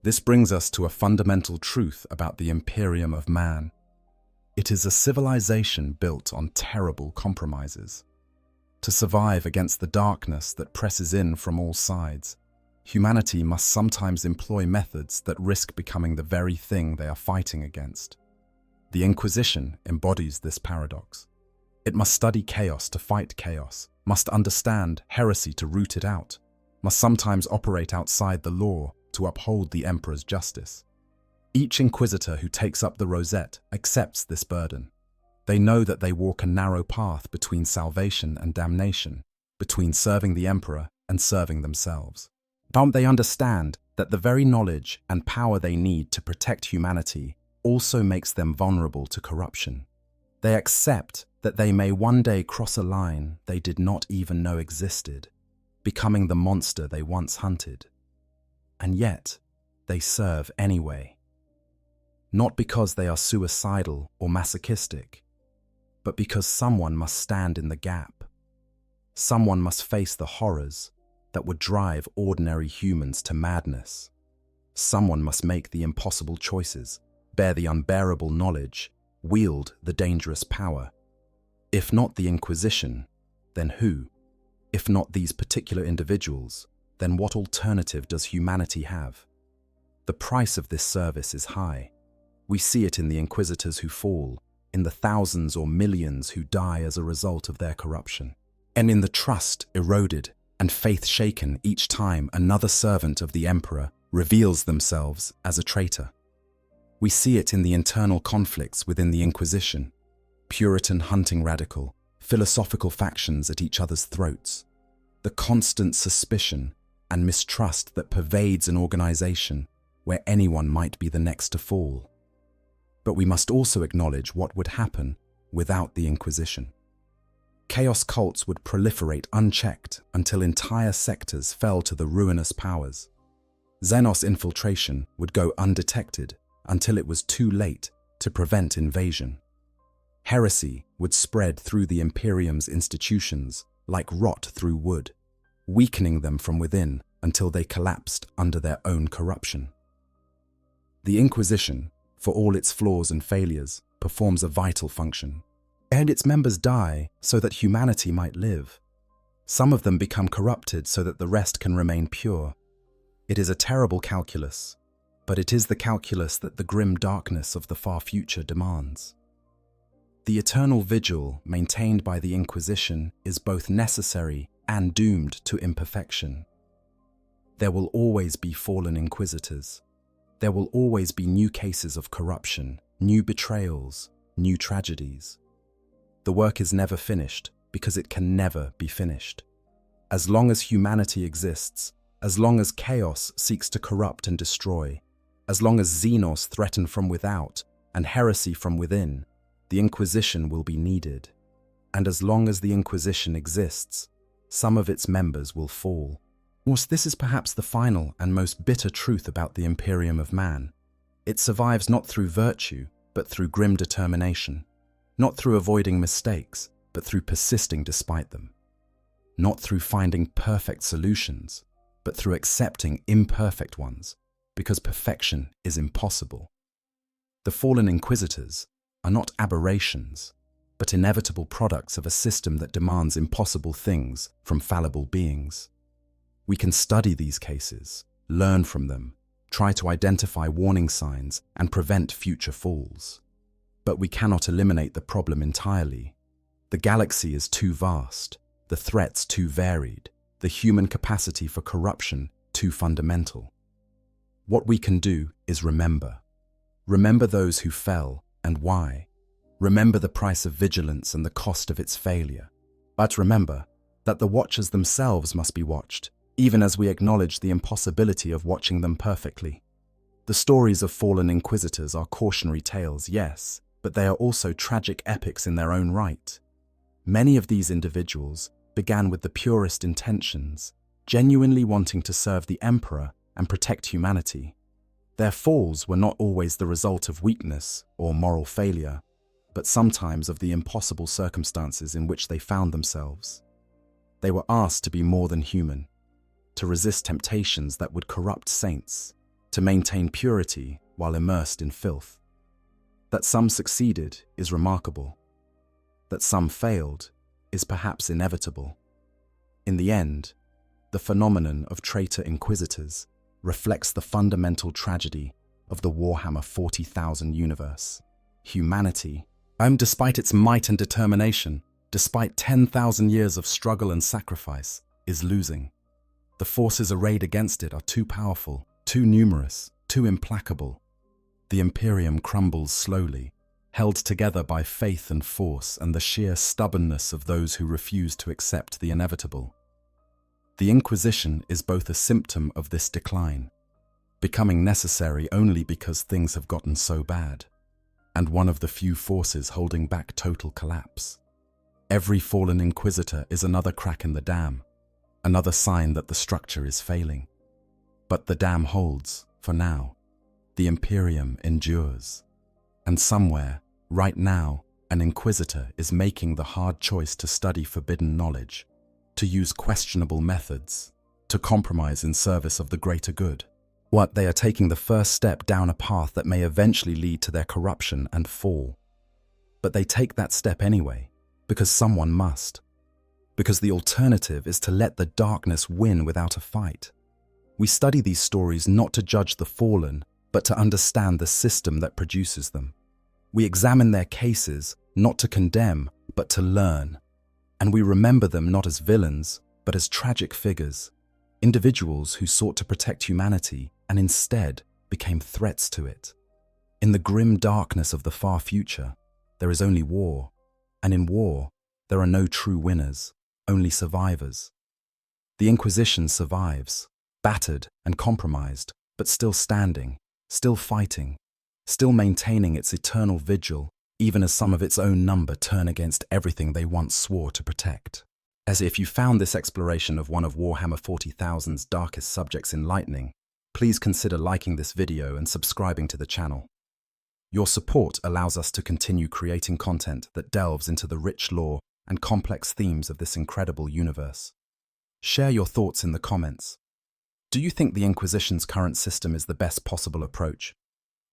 This brings us to a fundamental truth about the Imperium of man. It is a civilization built on terrible compromises. To survive against the darkness that presses in from all sides, humanity must sometimes employ methods that risk becoming the very thing they are fighting against. The Inquisition embodies this paradox. It must study chaos to fight chaos, must understand heresy to root it out, must sometimes operate outside the law to uphold the Emperor's justice. Each Inquisitor who takes up the rosette accepts this burden. They know that they walk a narrow path between salvation and damnation, between serving the Emperor and serving themselves. But they understand that the very knowledge and power they need to protect humanity also makes them vulnerable to corruption. They accept that they may one day cross a line they did not even know existed, becoming the monster they once hunted. And yet, they serve anyway. Not because they are suicidal or masochistic, but because someone must stand in the gap. Someone must face the horrors that would drive ordinary humans to madness. Someone must make the impossible choices, bear the unbearable knowledge, wield the dangerous power. If not the Inquisition, then who? If not these particular individuals, then what alternative does humanity have? The price of this service is high. We see it in the Inquisitors who fall, in the thousands or millions who die as a result of their corruption, and in the trust eroded and faith shaken each time another servant of the Emperor reveals themselves as a traitor. We see it in the internal conflicts within the Inquisition, Puritan hunting radical, philosophical factions at each other's throats, the constant suspicion and mistrust that pervades an organization where anyone might be the next to fall. But we must also acknowledge what would happen without the Inquisition. Chaos cults would proliferate unchecked until entire sectors fell to the ruinous powers. Xenos infiltration would go undetected until it was too late to prevent invasion. Heresy would spread through the Imperium's institutions like rot through wood, weakening them from within until they collapsed under their own corruption. The Inquisition, for all its flaws and failures, performs a vital function. And its members die so that humanity might live. Some of them become corrupted so that the rest can remain pure. It is a terrible calculus, but it is the calculus that the grim darkness of the far future demands. The eternal vigil maintained by the Inquisition is both necessary and doomed to imperfection. There will always be fallen inquisitors. There will always be new cases of corruption, new betrayals, new tragedies. The work is never finished because it can never be finished. As long as humanity exists, as long as chaos seeks to corrupt and destroy, as long as xenos threaten from without and heresy from within, the Inquisition will be needed. And as long as the Inquisition exists, some of its members will fall. This is perhaps the final and most bitter truth about the Imperium of man. It survives not through virtue, but through grim determination. Not through avoiding mistakes, but through persisting despite them. Not through finding perfect solutions, but through accepting imperfect ones, because perfection is impossible. The fallen inquisitors are not aberrations, but inevitable products of a system that demands impossible things from fallible beings. We can study these cases, learn from them, try to identify warning signs and prevent future falls. But we cannot eliminate the problem entirely. The galaxy is too vast, the threats too varied, the human capacity for corruption too fundamental. What we can do is remember. Remember those who fell and why. Remember the price of vigilance and the cost of its failure. But remember that the watchers themselves must be watched, even as we acknowledge the impossibility of watching them perfectly. The stories of fallen inquisitors are cautionary tales, yes, but they are also tragic epics in their own right. Many of these individuals began with the purest intentions, genuinely wanting to serve the Emperor and protect humanity. Their falls were not always the result of weakness or moral failure, but sometimes of the impossible circumstances in which they found themselves. They were asked to be more than human, to resist temptations that would corrupt saints, to maintain purity while immersed in filth. That some succeeded is remarkable. That some failed is perhaps inevitable. In the end, the phenomenon of traitor inquisitors reflects the fundamental tragedy of the Warhammer 40,000 universe. Humanity, despite its might and determination, despite 10,000 years of struggle and sacrifice, is losing. The forces arrayed against it are too powerful, too numerous, too implacable. The Imperium crumbles slowly, held together by faith and force and the sheer stubbornness of those who refuse to accept the inevitable. The Inquisition is both a symptom of this decline, becoming necessary only because things have gotten so bad, and one of the few forces holding back total collapse. Every fallen Inquisitor is another crack in the dam, another sign that the structure is failing. But the dam holds, for now. The Imperium endures. And somewhere, right now, an Inquisitor is making the hard choice to study forbidden knowledge, to use questionable methods, to compromise in service of the greater good. They are taking the first step down a path that may eventually lead to their corruption and fall. But they take that step anyway, because someone must. Because the alternative is to let the darkness win without a fight. We study these stories not to judge the fallen, but to understand the system that produces them. We examine their cases not to condemn, but to learn. And we remember them not as villains, but as tragic figures, individuals who sought to protect humanity and instead became threats to it. In the grim darkness of the far future, there is only war, and in war, there are no true winners, only survivors. The Inquisition survives, battered and compromised, but still standing, still fighting, still maintaining its eternal vigil, even as some of its own number turn against everything they once swore to protect. As if you found this exploration of one of Warhammer 40,000's darkest subjects enlightening, please consider liking this video and subscribing to the channel. Your support allows us to continue creating content that delves into the rich lore and complex themes of this incredible universe. Share your thoughts in the comments. Do you think the Inquisition's current system is the best possible approach?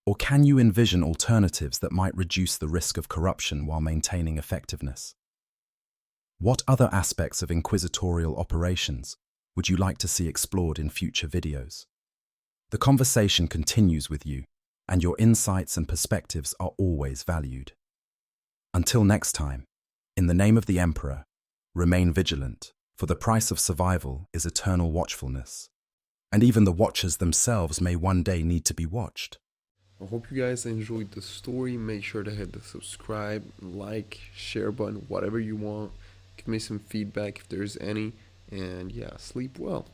Or can you envision alternatives that might reduce the risk of corruption while maintaining effectiveness? What other aspects of inquisitorial operations would you like to see explored in future videos? The conversation continues with you, and your insights and perspectives are always valued. Until next time, in the name of the Emperor, remain vigilant, for the price of survival is eternal watchfulness. and even the watchers themselves may one day need to be watched. I hope you guys enjoyed the story. Make sure to hit the subscribe, like, share button, whatever you want. Give me some feedback if there's any. And yeah, sleep well.